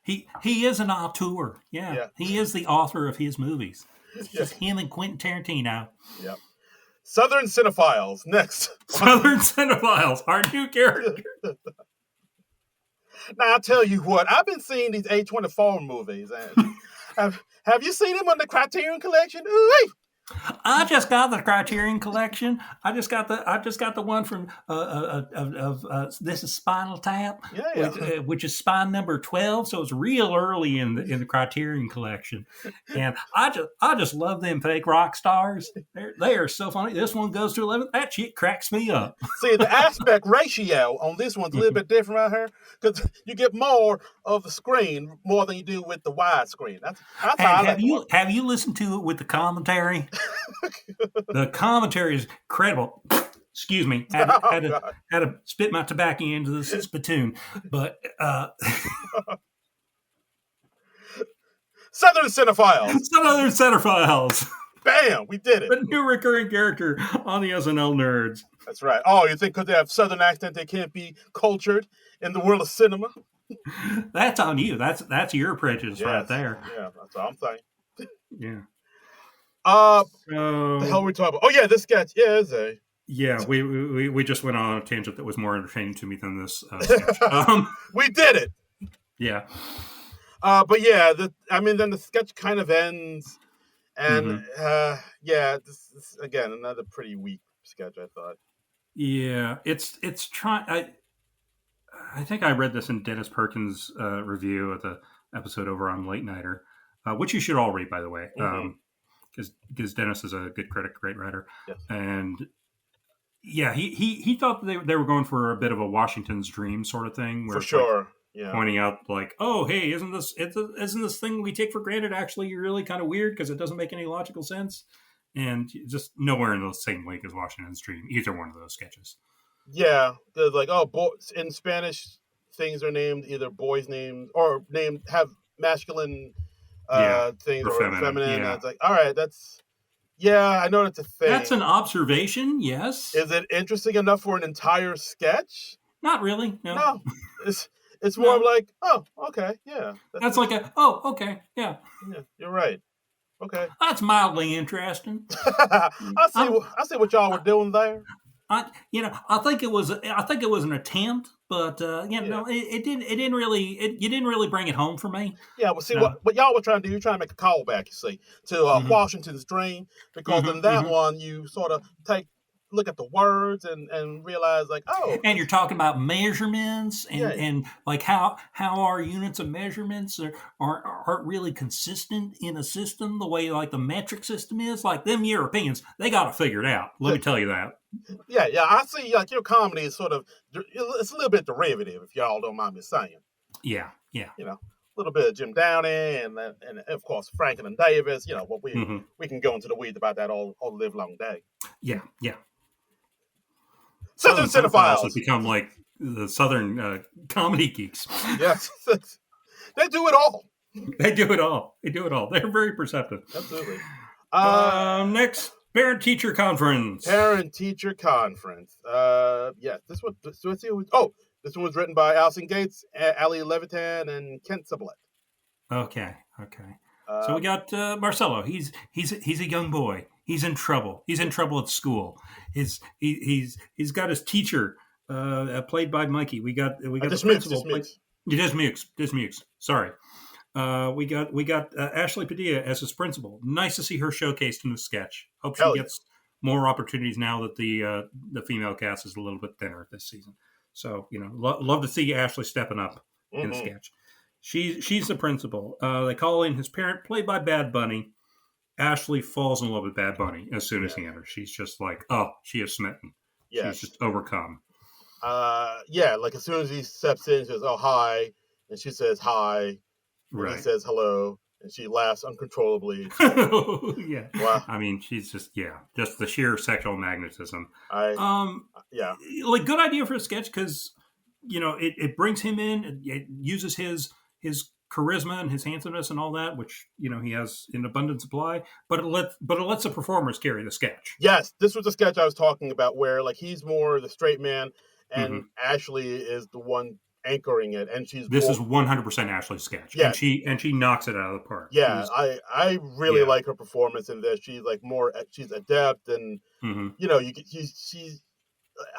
He is an auteur. Yeah. He is the author of his movies. It's just him and Quentin Tarantino. Yep. Southern Cinephiles, next. Southern Cinephiles, our new character. Now, I'll tell you what, I've been seeing these A24 movies. And have you seen them on the Criterion Collection? Ooh-wee. I just got the Criterion Collection. I just got the one from this is Spinal Tap, which is spine number 12. So it's real early in the Criterion Collection, and I just love them fake rock stars. They are so funny. This one goes to 11. That shit cracks me up. See, the aspect ratio on this one's a little bit different right here because you get more of the screen more than you do with the widescreen. That's have you listened to it with the commentary? The commentary is incredible. Excuse me, had to spit my tobacco into the spittoon, but Southern Cinephiles. Bam, we did it. The new recurring character on the SNL Nerds. That's right. Oh, you think because they have Southern accent they can't be cultured in the world of cinema? That's on you. That's your prejudice right there. Yeah, that's all I'm saying. Yeah. The hell are we talking about? Oh yeah, this sketch. Yeah, it's a. Yeah, we just went on a tangent that was more entertaining to me than this sketch. We did it. Yeah. But yeah, then the sketch kind of ends, and this again another pretty weak sketch, I thought. Yeah, it's trying. I think I read this in Dennis Perkins' review of the episode over on Late Nighter, which you should all read, by the way. Because Dennis is a good critic, great writer, and he thought they were going for a bit of a Washington's Dream sort of thing, where for sure, pointing out like, oh hey, isn't this thing we take for granted actually really kind of weird because it doesn't make any logical sense, and just nowhere in the same league as Washington's Dream, either one of those sketches. Yeah, like in Spanish things are named either boys' names or have masculine. Things or feminine. Yeah. It's like, all right, I know that's a thing. That's an observation, yes. Is it interesting enough for an entire sketch? Not really, no. No. It's more of like, oh, okay, yeah. That's like okay, yeah. Yeah, you're right. Okay. That's mildly interesting. I see what y'all were doing there. I think it was an attempt, but it didn't really you didn't really bring it home for me. Yeah, well, see what y'all were trying to do. You're trying to make a callback, you see, to Washington's Dream, because in that one you sort of look at the words and realize like, oh, and you're talking about measurements and like how our units of measurements aren't really consistent in a system the way like the metric system is. Like them Europeans, they got it figured out. Let me tell you that. Yeah, I see. Like your comedy is sort of it's a little bit derivative, if y'all don't mind me saying. Yeah. A little bit of Jim Downey and of course Franklin and Davis. What we can go into the weeds about that all live long day. Yeah. Southern Cinephiles has become like the Southern comedy geeks. Yes, they do it all. They do it all. They're very perceptive. Absolutely. Next. Parent-teacher conference. Yeah, this one was written by Allison Gates, Ali Levitan, and Kent Sublette. Okay. So we got Marcelo. He's a young boy. He's in trouble. He's in trouble at school. He's got his teacher, played by Mikey. We got the principal. Dismukes. Sorry. We got Ashley Padilla as his principal. Nice to see her showcased in the sketch. Hope she gets more opportunities now that the female cast is a little bit thinner this season. So love to see Ashley stepping up in the sketch. She's the principal. They call in his parent, played by Bad Bunny. Ashley falls in love with Bad Bunny as soon as he enters. She's just like, oh, she is smitten. Yeah. She's just overcome. Like as soon as he steps in, she says, oh, hi. And she says, hi. Right. He says hello, and she laughs uncontrollably. Yeah. Wow. I mean, she's just the sheer sexual magnetism. Like good idea for a sketch because it brings him in. It uses his charisma and his handsomeness and all that, which he has in abundant supply. But it lets the performers carry the sketch. Yes, this was the sketch I was talking about, where like he's more the straight man, Mm-hmm. and Ashley is the one anchoring it, and she's This is 100% Ashley's sketch, yeah, and she knocks it out of the park. yeah. I really like her performance in this. She's like she's adept, and Mm-hmm. she's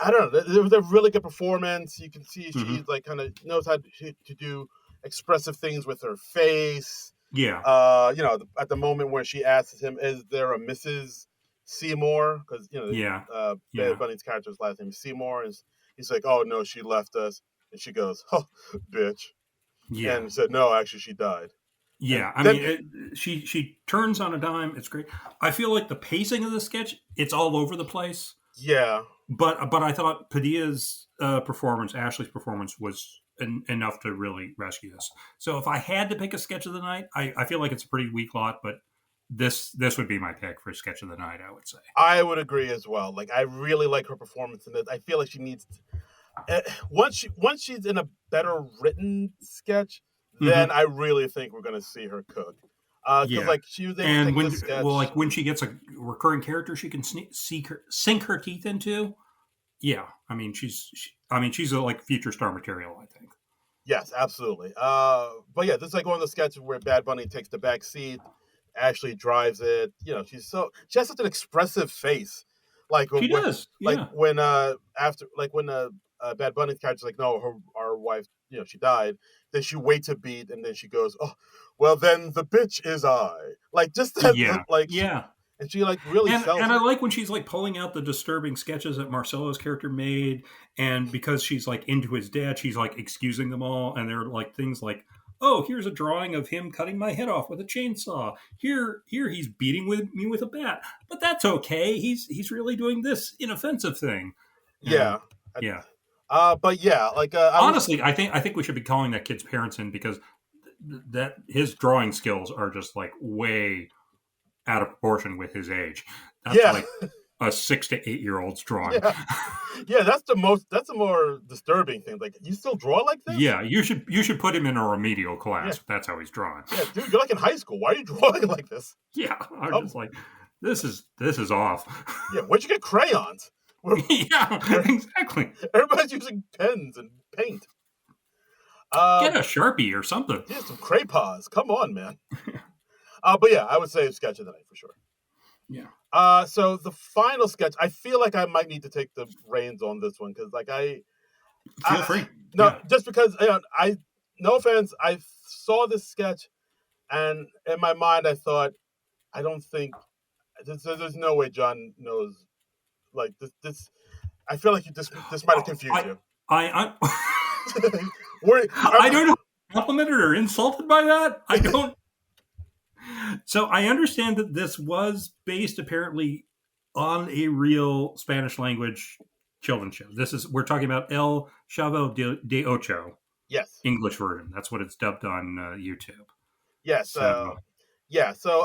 I don't know. It was a really good performance. You can see Mm-hmm. she's like kind of knows how to do expressive things with her face. Yeah. At the moment where she asks him, "Is there a Mrs. Seymour?" Because Yeah. Bad Bunny's character's last name is Seymour, and he's like, "Oh no, she left us," and she goes, "Oh, bitch," Yeah. and he said, "No, actually, she died." Yeah, And she turns on a dime. It's great. I feel like the pacing of the sketch, it's all over the place. yeah, But I thought Padilla's performance, Ashley's performance, was enough to really rescue this. So if I had to pick a sketch of the night, I feel like it's a pretty weak lot, but this would be my pick for sketch of the night, I would say. I would agree as well. Like, I really like her performance in this. I feel like she needs once she's in a better written sketch, then I really think we're going to see her cook. Because like she was able to take this sketch. Well, like when she gets a recurring character, she can sink her teeth into. Yeah, I mean she's a like future star material, I think. Yes, absolutely. But yeah, this is like one of the sketches where Bad Bunny takes the back seat. Ashley drives it. She has such an expressive face. Like she does. Yeah. Like when Bad Bunny's character's like, no, our wife, she died. Then she waits a beat, and then she goes, oh, well, then the bitch is I. Like just that, yeah. And she like really sells and it. I like when she's like pulling out the disturbing sketches that Marcelo's character made, and because she's like into his dad, she's like excusing them all, and they're like things like, oh, here's a drawing of him cutting my head off with a chainsaw. Here he's beating me with a bat, but that's okay. He's really doing this inoffensive thing. Yeah, yeah. But yeah, like honestly, I think we should be calling that kid's parents in, because that his drawing skills are just like way out of proportion with his age. That's like a 6 to 8 year old's drawing. Yeah, that's the more disturbing thing. Like, you still draw like this? Yeah, you should put him in a remedial class. Yeah. That's how he's drawing. Yeah, dude, you're like in high school. Why are you drawing like this? Yeah, I'm just like, this is off. Yeah, where'd you get crayons? Yeah, exactly. Everybody's using pens and paint. Get a Sharpie or something. Yeah, some crayons. Come on, man. But yeah, I would say sketch of the night for sure. Yeah. So the final sketch, I feel like I might need to take the reins on this one, because like feel free. No, just because no offense, I saw this sketch, and in my mind I thought, I don't think there's no way John knows like this. I feel like this might have confused you. I don't know, complimented or insulted by that. I don't. So I understand that this was based apparently on a real Spanish language children's show. We're talking about El Chavo de Ocho. Yes. English version. That's what it's dubbed on YouTube. Yes. So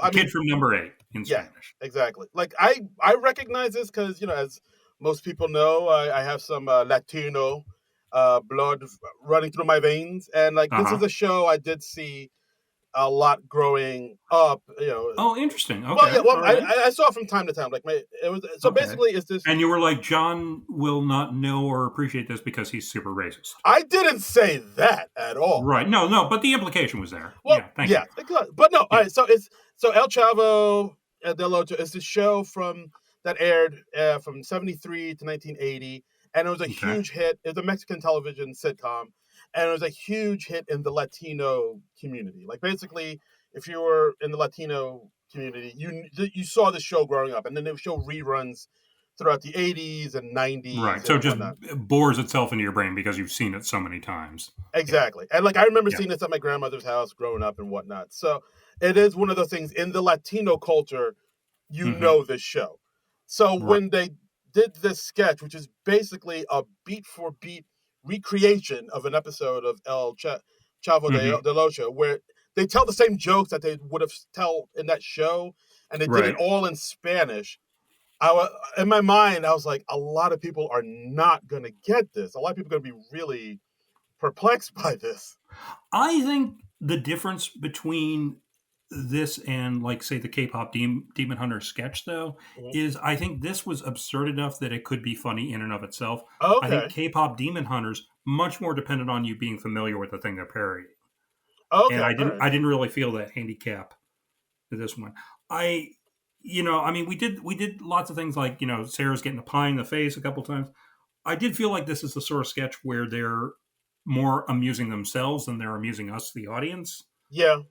I mean, Kid from Number 8 in Spanish. Exactly. Like I recognize this because, as most people know, I have some Latino blood running through my veins, and like this is a show I did see a lot growing up. Oh, interesting. Okay. I saw it from time to time. Like basically, it's this. And you were like, John will not know or appreciate this because he's super racist. I didn't say that at all. Right? No, but the implication was there. Well, thank you. But no. Yeah. All right. So El Chavo del Ocho is the show that aired from 1973 to 1980, and it was a huge hit. It was a Mexican television sitcom, and it was a huge hit in the Latino community. Like, basically, if you were in the Latino community, you saw the show growing up, and then they would show reruns throughout the 80s and 90s. Right, so it just bores itself into your brain because you've seen it so many times. Exactly. And like, I remember seeing this at my grandmother's house growing up and whatnot. So it is one of those things in the Latino culture, know this show. So when they did this sketch, which is basically a beat for beat recreation of an episode of El Chavo del Ocho, where they tell the same jokes that they would have tell in that show, and they did it all in Spanish. In my mind, I was like, a lot of people are not going to get this. A lot of people are going to be really perplexed by this. I think the difference between this and, like, say, the K-pop Demon Hunter sketch, though, Mhm. is I think this was absurd enough that it could be funny in and of itself. I think Okay. K-pop Demon Hunters much more dependent on you being familiar with the thing they're parodying, and Okay. I All didn't right. I didn't really feel that handicap to this one. I I mean, we did lots of things like, Sarah's getting a pie in the face a couple times. I did feel like this is the sort of sketch where they're more amusing themselves than they're amusing us, the audience. Yeah,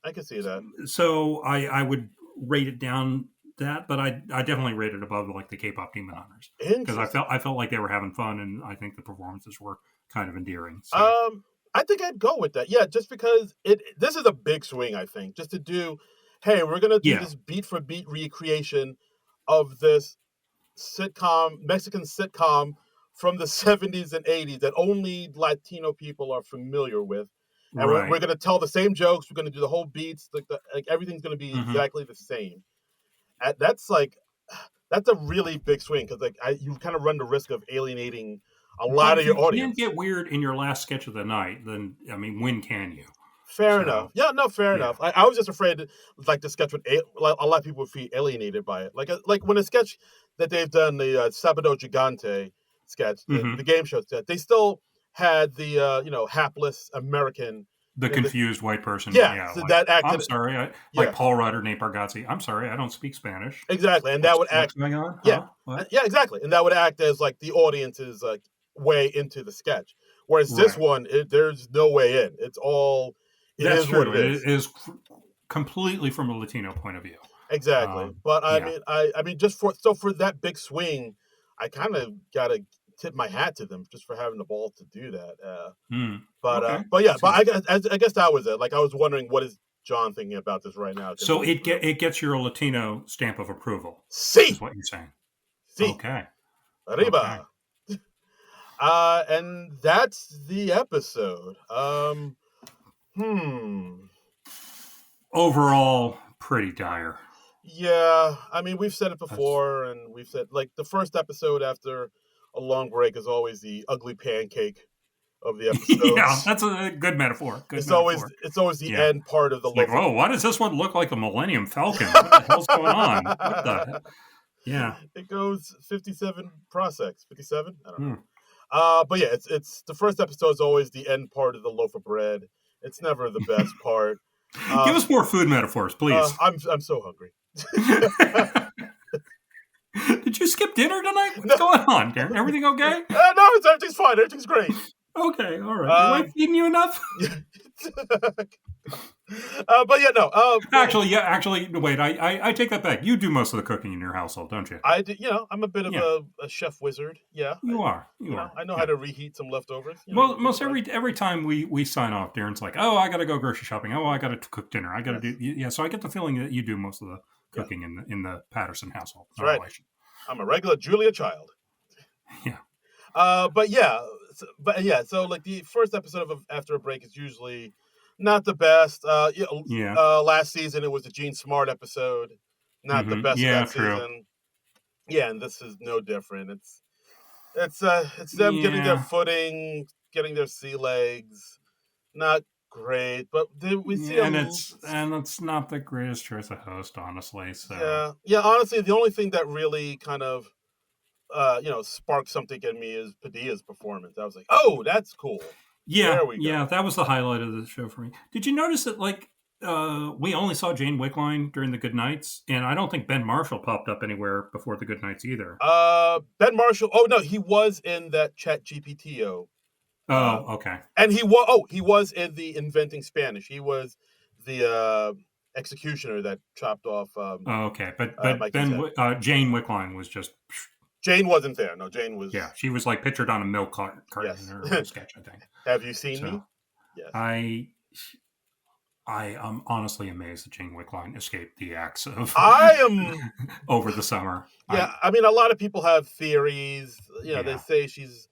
I can see that. So I would rate it down that, but I definitely rate it above like the K-pop Demon Hunters because Interesting. I felt like they were having fun, and I think the performances were kind of endearing. So Um, I think I'd go with that. Yeah, just because this is a big swing. I think just to do, hey, we're gonna do yeah, this beat for beat recreation of this Mexican sitcom from the 70s and 80s that only Latino people are familiar with. And we're right. going to tell the same jokes. We're going to do the whole beats. Like everything's going to be hmm exactly the same. That's like, that's a really big swing because you kind of run the risk of alienating a But lot of if you your can't audience. get weird in your last sketch of the night, then I mean, when can you? Fair enough. So Yeah, no, fair yeah, enough. I was just afraid that, like the sketch would like a lot of people would feel alienated by it. Like when a sketch that they've done, the Sabado Gigante sketch, the hmm game show sketch, they still had the hapless American the in the confused white person. yeah, Yeah, so like that I'm acted sorry, like yeah, Paul Rudd or Nate Bargatze. I'm sorry, I don't speak Spanish. exactly, and that would What's act going on? yeah, Huh? What? yeah, exactly, and that would act as like the audience's like way into the sketch. Whereas this Right. one, there's no way in. It That's is what true. it It is. is completely from a Latino point of view. Exactly. But Yeah. I mean, for that big swing, I kind of gotta tip my hat to them just for having the ball to do that. Mm. Okay. But yeah, That's but good. I guess that was it. Like I was wondering, what is John thinking about this right now? Because So he's it gets your Latino stamp of approval, is see, what you're saying. see, Okay. Okay. arriba. And that's the episode. Hmm. Overall, pretty dire. Yeah, I mean, we've said it That's before, and we've said like the first episode after a long break is always the ugly pancake of the yeah, episodes. that's a good metaphor. Good It's always metaphor. it's always the Yeah. end part of the It's like, loaf of whoa, why does this one look like the Millennium Falcon? What the hell's going on? What the? Yeah. it goes 57 prosecs, 57? I don't know. Hmm. But yeah, it's the first episode is always the end part of the loaf of bread. It's never the best part. Give Uh, us more food metaphors, please. I'm so hungry. Did you skip dinner tonight? What's No, going on, Darren? Everything okay? no, everything's fine. Everything's great. Okay, all right. Your wife Um, feeding you enough? yeah. But yeah, no. Actually, wait. I take that back. You do most of the cooking in your household, don't you? I did. I'm a bit of Yeah, a chef wizard. Yeah, you are. You are. I know how Yeah. to reheat some leftovers. Well, With the most bread. every time we sign off, Darren's like, "Oh, I got to go grocery shopping. Oh, I got to cook dinner. I got to Yes, do." Yeah, so I get the feeling that you do most of the yeah, cooking in the Patterson household. that's No right. relation. I'm a regular Julia Child. Yeah. But yeah, so like the first episode of After a Break is usually not the best. Yeah. Last season it was the Gene Smart episode, not the best of Yeah. that True. season. Yeah, and this is no different. It's them getting their Yeah. footing, getting their sea legs. Not great, but we see Yeah, them. and it's not the greatest choice of host, honestly. So Yeah, yeah. Honestly, the only thing that really kind of sparked something in me is Padilla's performance. I was like, oh, that's cool. yeah, There we yeah, go. that was the highlight of the show for me. Did you notice that like we only saw Jane Wickline during the Good Nights, and I don't think Ben Marshall popped up anywhere before the Good Nights either. Ben Marshall. Oh no, he was in that Chat GPTO. Uh, Oh, okay. and he was in the Inventing Spanish. He was the executioner that chopped off Oh, okay, but Mikey's head. Jane Wickline was just Jane wasn't there. No, Jane was. yeah, she was like pictured on a milk carton in Yes. her little sketch, I think. Have you seen me? So Yes. I am honestly amazed that Jane Wickline escaped the axe of I am. over the summer. Yeah, I mean, a lot of people have theories. They Yeah. say she's.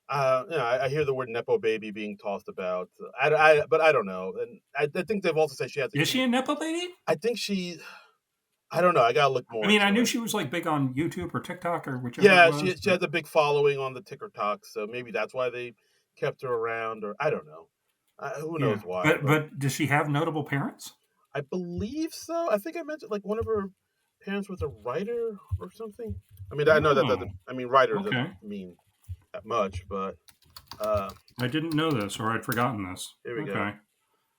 I hear the word nepo baby being tossed about. But I don't know, and I think they've also said she has. Is she a nepo lady? I think she. I don't know. I gotta look I more mean, I into knew it. she was like big on YouTube or TikTok or whichever it Yeah, was. she has a big following on the TikTok, so maybe that's why they kept her around, or I don't know. Who Yeah, knows why? but does she have notable parents? I believe so. I think I mentioned like one of her parents was a writer or something. I mean, I know that Oh, doesn't. I mean, writer doesn't okay. mean that much, but uh, I didn't know this, or I'd forgotten this. here we go. Okay.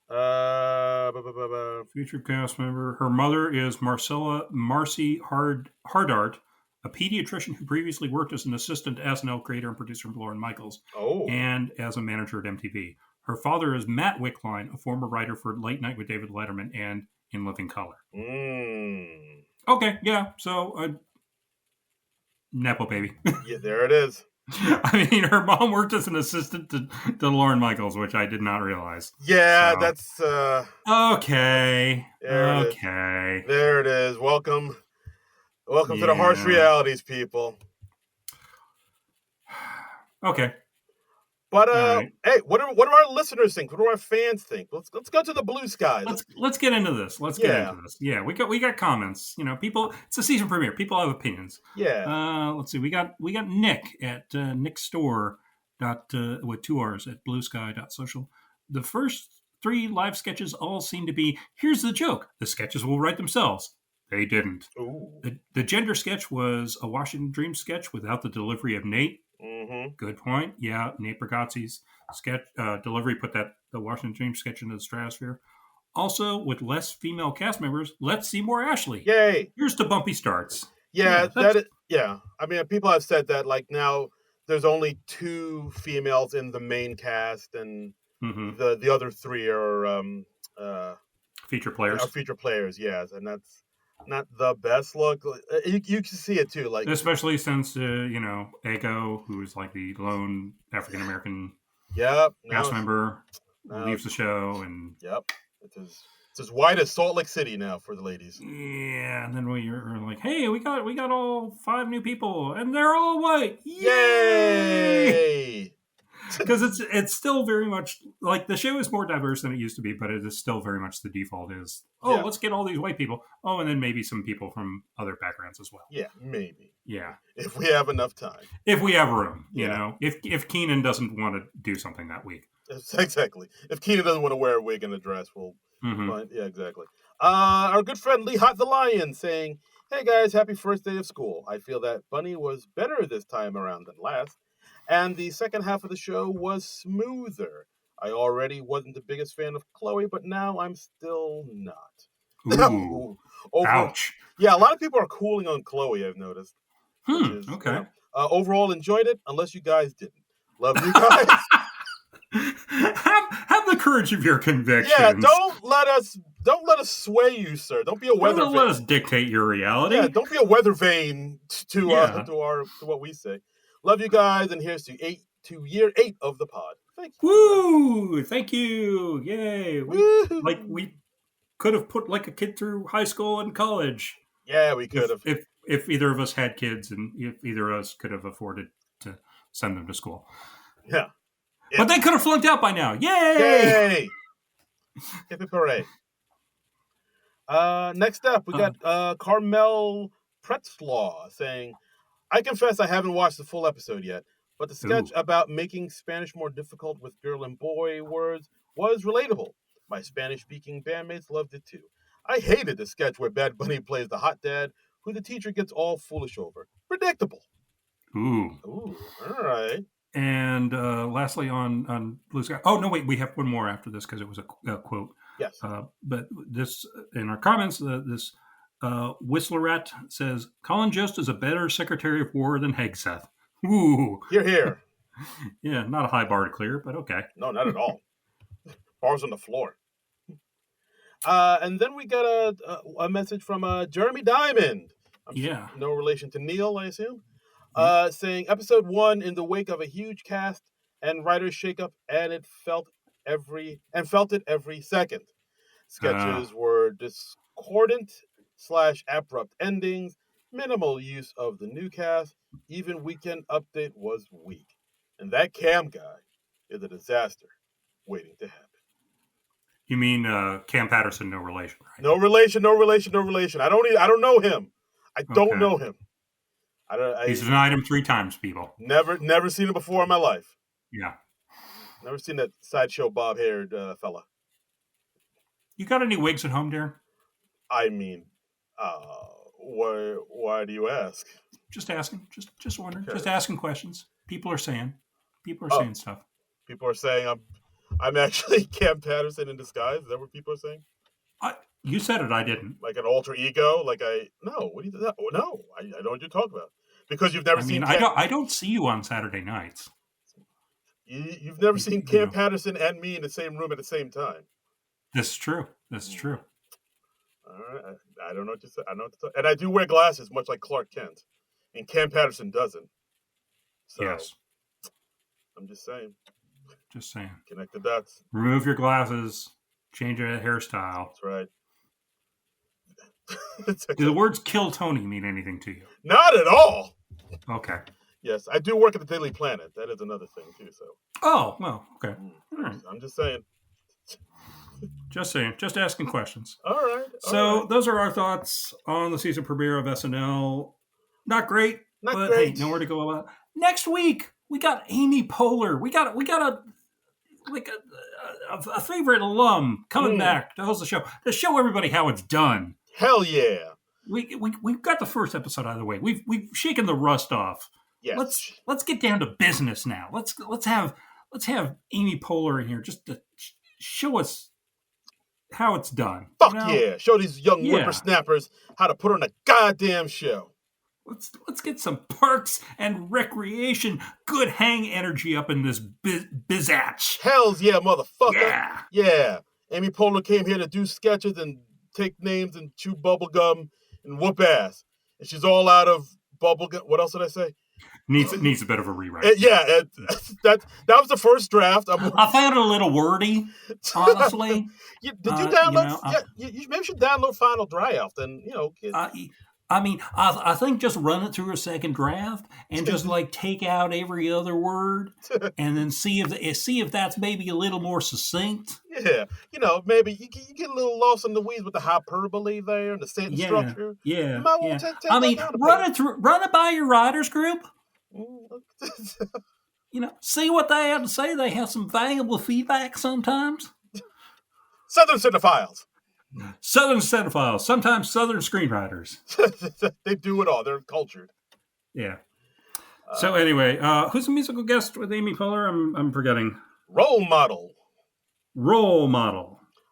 Bu- bu- bu- bu- Featured cast member. Her mother is Marcy Hardart, a pediatrician who previously worked as an assistant to SNL creator and producer Lauren Michaels, Oh, and as a manager at MTV. Her father is Matt Wickline, a former writer for Late Night with David Letterman and In Living Color. mm. Okay, yeah, so Nepo baby. Yeah, there it is. I mean, her mom worked as an assistant to Lauren Michaels, which I did not realize. Yeah, So, that's okay. there it is. Okay. There it is. Welcome to the harsh Yeah. realities, people. Okay. But All right. hey, what do our listeners think? What do our fans think? Let's go to the blue sky. Let's get into this. Let's get into this. Yeah, we got comments. You know, people. It's a season premiere. People have opinions. Yeah. Let's see. We got Nick at Nick Store with 2 R's at bluesky.social. The first 3 live sketches all seem to be, here's the joke. The sketches will write themselves. They didn't. Ooh. The gender sketch was a Washington Dream sketch without the delivery of Nate. Mm-hmm. Good point. Yeah, Nate Bargatze's sketch delivery put the Washington Dream sketch into the stratosphere. Also, with less female cast members, let's see more Ashley. Yay! Here's to bumpy starts. Yeah, yeah. I mean, people have said that like now there's only 2 females in the main cast, and the other 3 are feature players. Are feature players, yes, and that's not the best look. You can see it too, like especially since Ego, who's like the lone African American cast member, leaves the show, and it's as white as Salt Lake City now for the ladies. Yeah, and then we are like, hey, we got all 5 new people, and they're all white. Yay! Because it's still very much like the show is more diverse than it used to be, but it is still very much the default is, let's get all these white people. Oh, and then maybe some people from other backgrounds as well. Yeah, maybe. Yeah. If we have enough time. If we have room, you know. If Keenan doesn't want to do something that week. Exactly. If Keenan doesn't want to wear a wig and a dress, we'll find. Yeah, exactly. Our good friend Lee Hot the Lion saying, hey guys, happy first day of school. I feel that Bunny was better this time around than last. And the second half of the show was smoother. I already wasn't the biggest fan of Chloe, but now I'm still not. Ooh. Ouch. Yeah, a lot of people are cooling on Chloe, I've noticed. Okay. Overall, enjoyed it, unless you guys didn't. Love you guys. have the courage of your convictions. Yeah, don't let us sway you, sir. Don't be a weather vane. Don't let us dictate your reality. Yeah, don't be a weather vane to what we say. Love you guys, and here's to year 8 of the pod. Thank you. Woo! Thank you. Yay. We could have put like a kid through high school and college. Yeah, we could have. If either of us had kids, and if either of us could have afforded to send them to school. Yeah. But they could have flunked out by now. Yay! Yay! Hippie parade. Next up, we got Carmel Pretzlaw saying, I confess I haven't watched the full episode yet, but the sketch about making Spanish more difficult with girl and boy words was relatable. My Spanish-speaking bandmates loved it too. I hated the sketch where Bad Bunny plays the hot dad, who the teacher gets all foolish over. Predictable. Ooh, all right. And lastly, on Blue Sky. Oh no, wait, we have one more after this because it was a quote. Yes. But this in our comments, this Whistlerat says Colin Jost is a better Secretary of War than Hegseth. Ooh. Here. Yeah, not a high bar to clear, but okay. No, not at all. Bars on the floor. And then we got a message from Jeremy Diamond. No relation to Neil, I assume. Saying episode 1 in the wake of a huge cast and writers shakeup, and felt it every second. Sketches were discordant / abrupt endings, minimal use of the new cast, even Weekend Update was weak. And that Cam guy is a disaster waiting to happen. You mean Cam Patterson, no relation, right? No relation. I don't know him. I don't know him. He's denied him 3 times, people. Never seen him before in my life. Yeah. Never seen that sideshow bob-haired fella. You got any wigs at home, dear? I mean, why do you ask? Just asking. Just wondering. Okay. Just asking questions. People are saying Oh, stuff. people are saying I'm actually Cam Patterson in disguise. Is that what people are saying? You said it. I didn't. Like an alter ego? What do you no? I don't know what you're talking about. Because you've never seen I don't see you on Saturday nights. You've never seen Cam Patterson and me in the same room at the same time. This is true. All right. I don't know what you said. I know what to and I do wear glasses, much like Clark Kent, and Cam Patterson doesn't. So, yes. I'm just saying. Just saying. Connect the dots. Remove your glasses. Change your hairstyle. That's right. Do the words "kill Tony" mean anything to you? Not at all. Okay. Yes, I do work at the Daily Planet. That is another thing too. So. Oh well. Okay. I'm just saying. Just saying. Just asking questions. All right. So those are our thoughts on the season premiere of SNL. Not great. But hey, nowhere to go about. Next week we got Amy Poehler. We got a favorite alum coming back to host the show to show everybody how it's done. Hell yeah! We've got the first episode out of the way. We've shaken the rust off. Yes. Let's get down to business now. Let's have Amy Poehler in here just to show us how it's done. Fuck yeah! Show these young whippersnappers how to put on a goddamn show. Let's get some parks and recreation, good hang energy up in this bizacch. Hells yeah, motherfucker! Yeah. Amy Poehler came here to do sketches and take names and chew bubble gum and whoop ass. And she's all out of bubble gum. What else did I say? Needs a bit of a rewrite. That was the first draft. I found it a little wordy, honestly. Did you download? You maybe should download Final Draft and I think just run it through a second draft and just like take out every other word and then see if that's maybe a little more succinct. Yeah, maybe you get a little lost in the weeds with the hyperbole there and the sentence structure. Yeah, you might want to take run it by your writers group. See what they have to say. They have some valuable feedback sometimes. Southern Cinephiles. Sometimes Southern screenwriters. They do it all. They're cultured. Yeah. So anyway, who's the musical guest with Amy Poehler? I'm forgetting. Role model.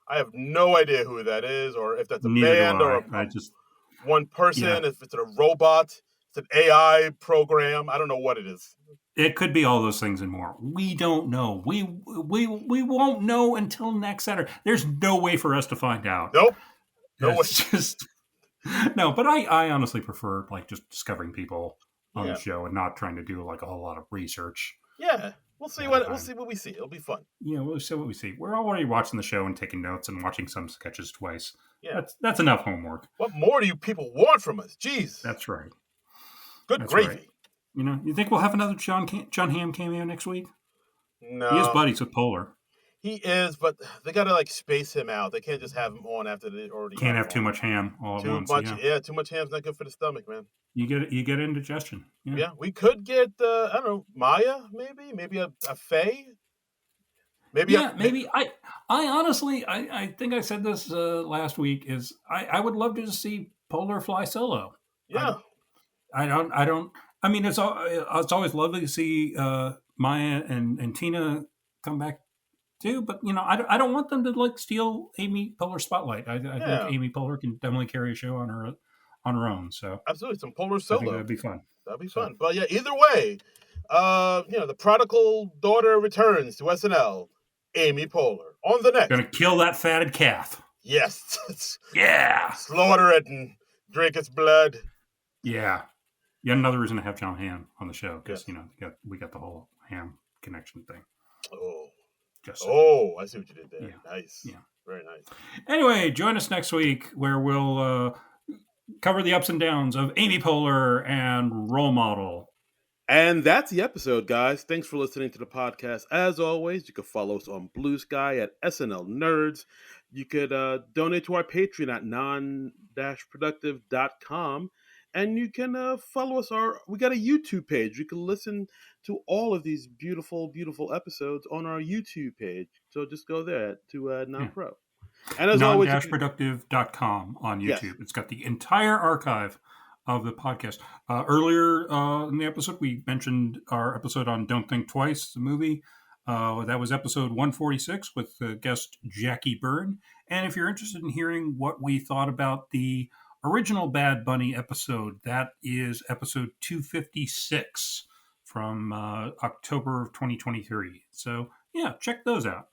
I have no idea who that is, or if that's a Neither band do or one person. Yeah. If it's a robot, it's an AI program. I don't know what it is. It could be all those things and more. We don't know. We won't know until next Saturday. There's no way for us to find out. Nope. No way. No, but I honestly prefer like just discovering people on the show and not trying to do like a whole lot of research. Yeah. We'll see what we see. It'll be fun. Yeah, we'll see what we see. We're already watching the show and taking notes and watching some sketches twice. Yeah. That's enough homework. What more do you people want from us? Jeez. That's right. Good gravy. Right. You think we'll have another John Hamm cameo next week? No. He is buddies with Poehler. He is, but they got to space him out. They can't just have him on after they already. Can't have too much ham all at once. Too much ham's not good for the stomach, man. You get indigestion. Yeah, we could get I don't know, Maya, maybe a Faye. Maybe. I honestly, I think I said this last week. Is I would love to just see Poehler fly solo. Yeah. I don't. I mean, it's always lovely to see Maya and Tina come back too, but I don't want them to steal Amy Poehler's spotlight. I think Amy Poehler can definitely carry a show on her own. So absolutely, some Poehler solo. I think that'd be fun. But yeah, either way, the prodigal daughter returns to SNL. Amy Poehler on the next. Gonna kill that fatted calf. Yes. Yeah. Slaughter it and drink its blood. Yeah. Yet another reason to have John Hamm on the show because we got the whole Hamm connection thing. I see what you did there. Yeah. Nice. Yeah. Very nice. Anyway, join us next week where we'll cover the ups and downs of Amy Poehler and Role Model. And that's the episode, guys. Thanks for listening to the podcast. As always, you can follow us on Blue Sky at SNL Nerds. You could donate to our Patreon at Non-Productive.com. And you can follow us. We got a YouTube page. You can listen to all of these beautiful, beautiful episodes on our YouTube page. So just go there to Non-Pro. And as always, Non-Productive.com on YouTube. Yes. It's got the entire archive of the podcast. Earlier in the episode, we mentioned our episode on Don't Think Twice, the movie. That was episode 146 with guest Jackie Byrne. And if you're interested in hearing what we thought about the original Bad Bunny episode, that is episode 256 from October of 2023. So, yeah, check those out.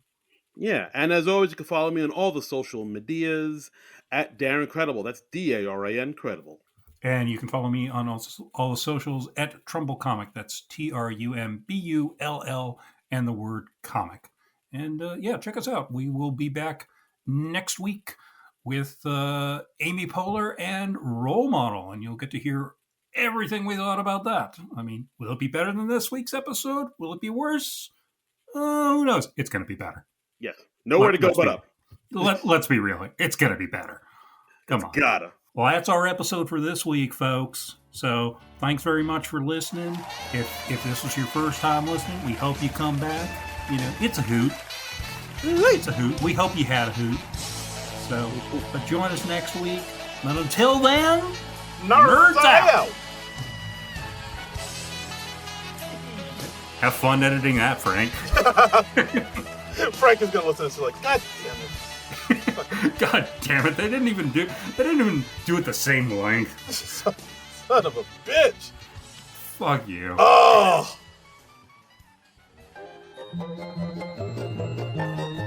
Yeah, and as always, you can follow me on all the social medias at Darren Credible. That's DARAN Credible. And you can follow me on all the socials at Trumbull Comic. That's TRUMBULL and the word comic. And yeah, check us out. We will be back next week with Amy Poehler and Role Model, and you'll get to hear everything we thought about that. I mean, will it be better than this week's episode? Will it be worse? Who knows? It's going to be better. Yes. Nowhere to go but up. Let's be real. It's going to be better. Come on. Gotta. Well, that's our episode for this week, folks. So thanks very much for listening. If this was your first time listening, we hope you come back. You know, it's a hoot. It's a hoot. We hope you had a hoot. So, but join us next week. But until then, nerds out. Have fun editing that, Frank. Frank is gonna listen to this like, God damn it. God damn it! They didn't even do it the same length. Son of a bitch! Fuck you. Oh.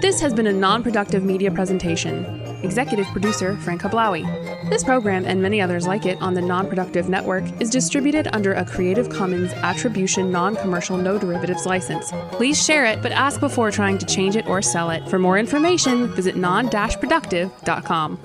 This has been a non-productive media presentation. Executive producer Frank Hablawi. This program and many others like it on the Non-Productive Network is distributed under a Creative Commons Attribution Non-Commercial No Derivatives license. Please share it, but ask before trying to change it or sell it. For more information, visit non-productive.com.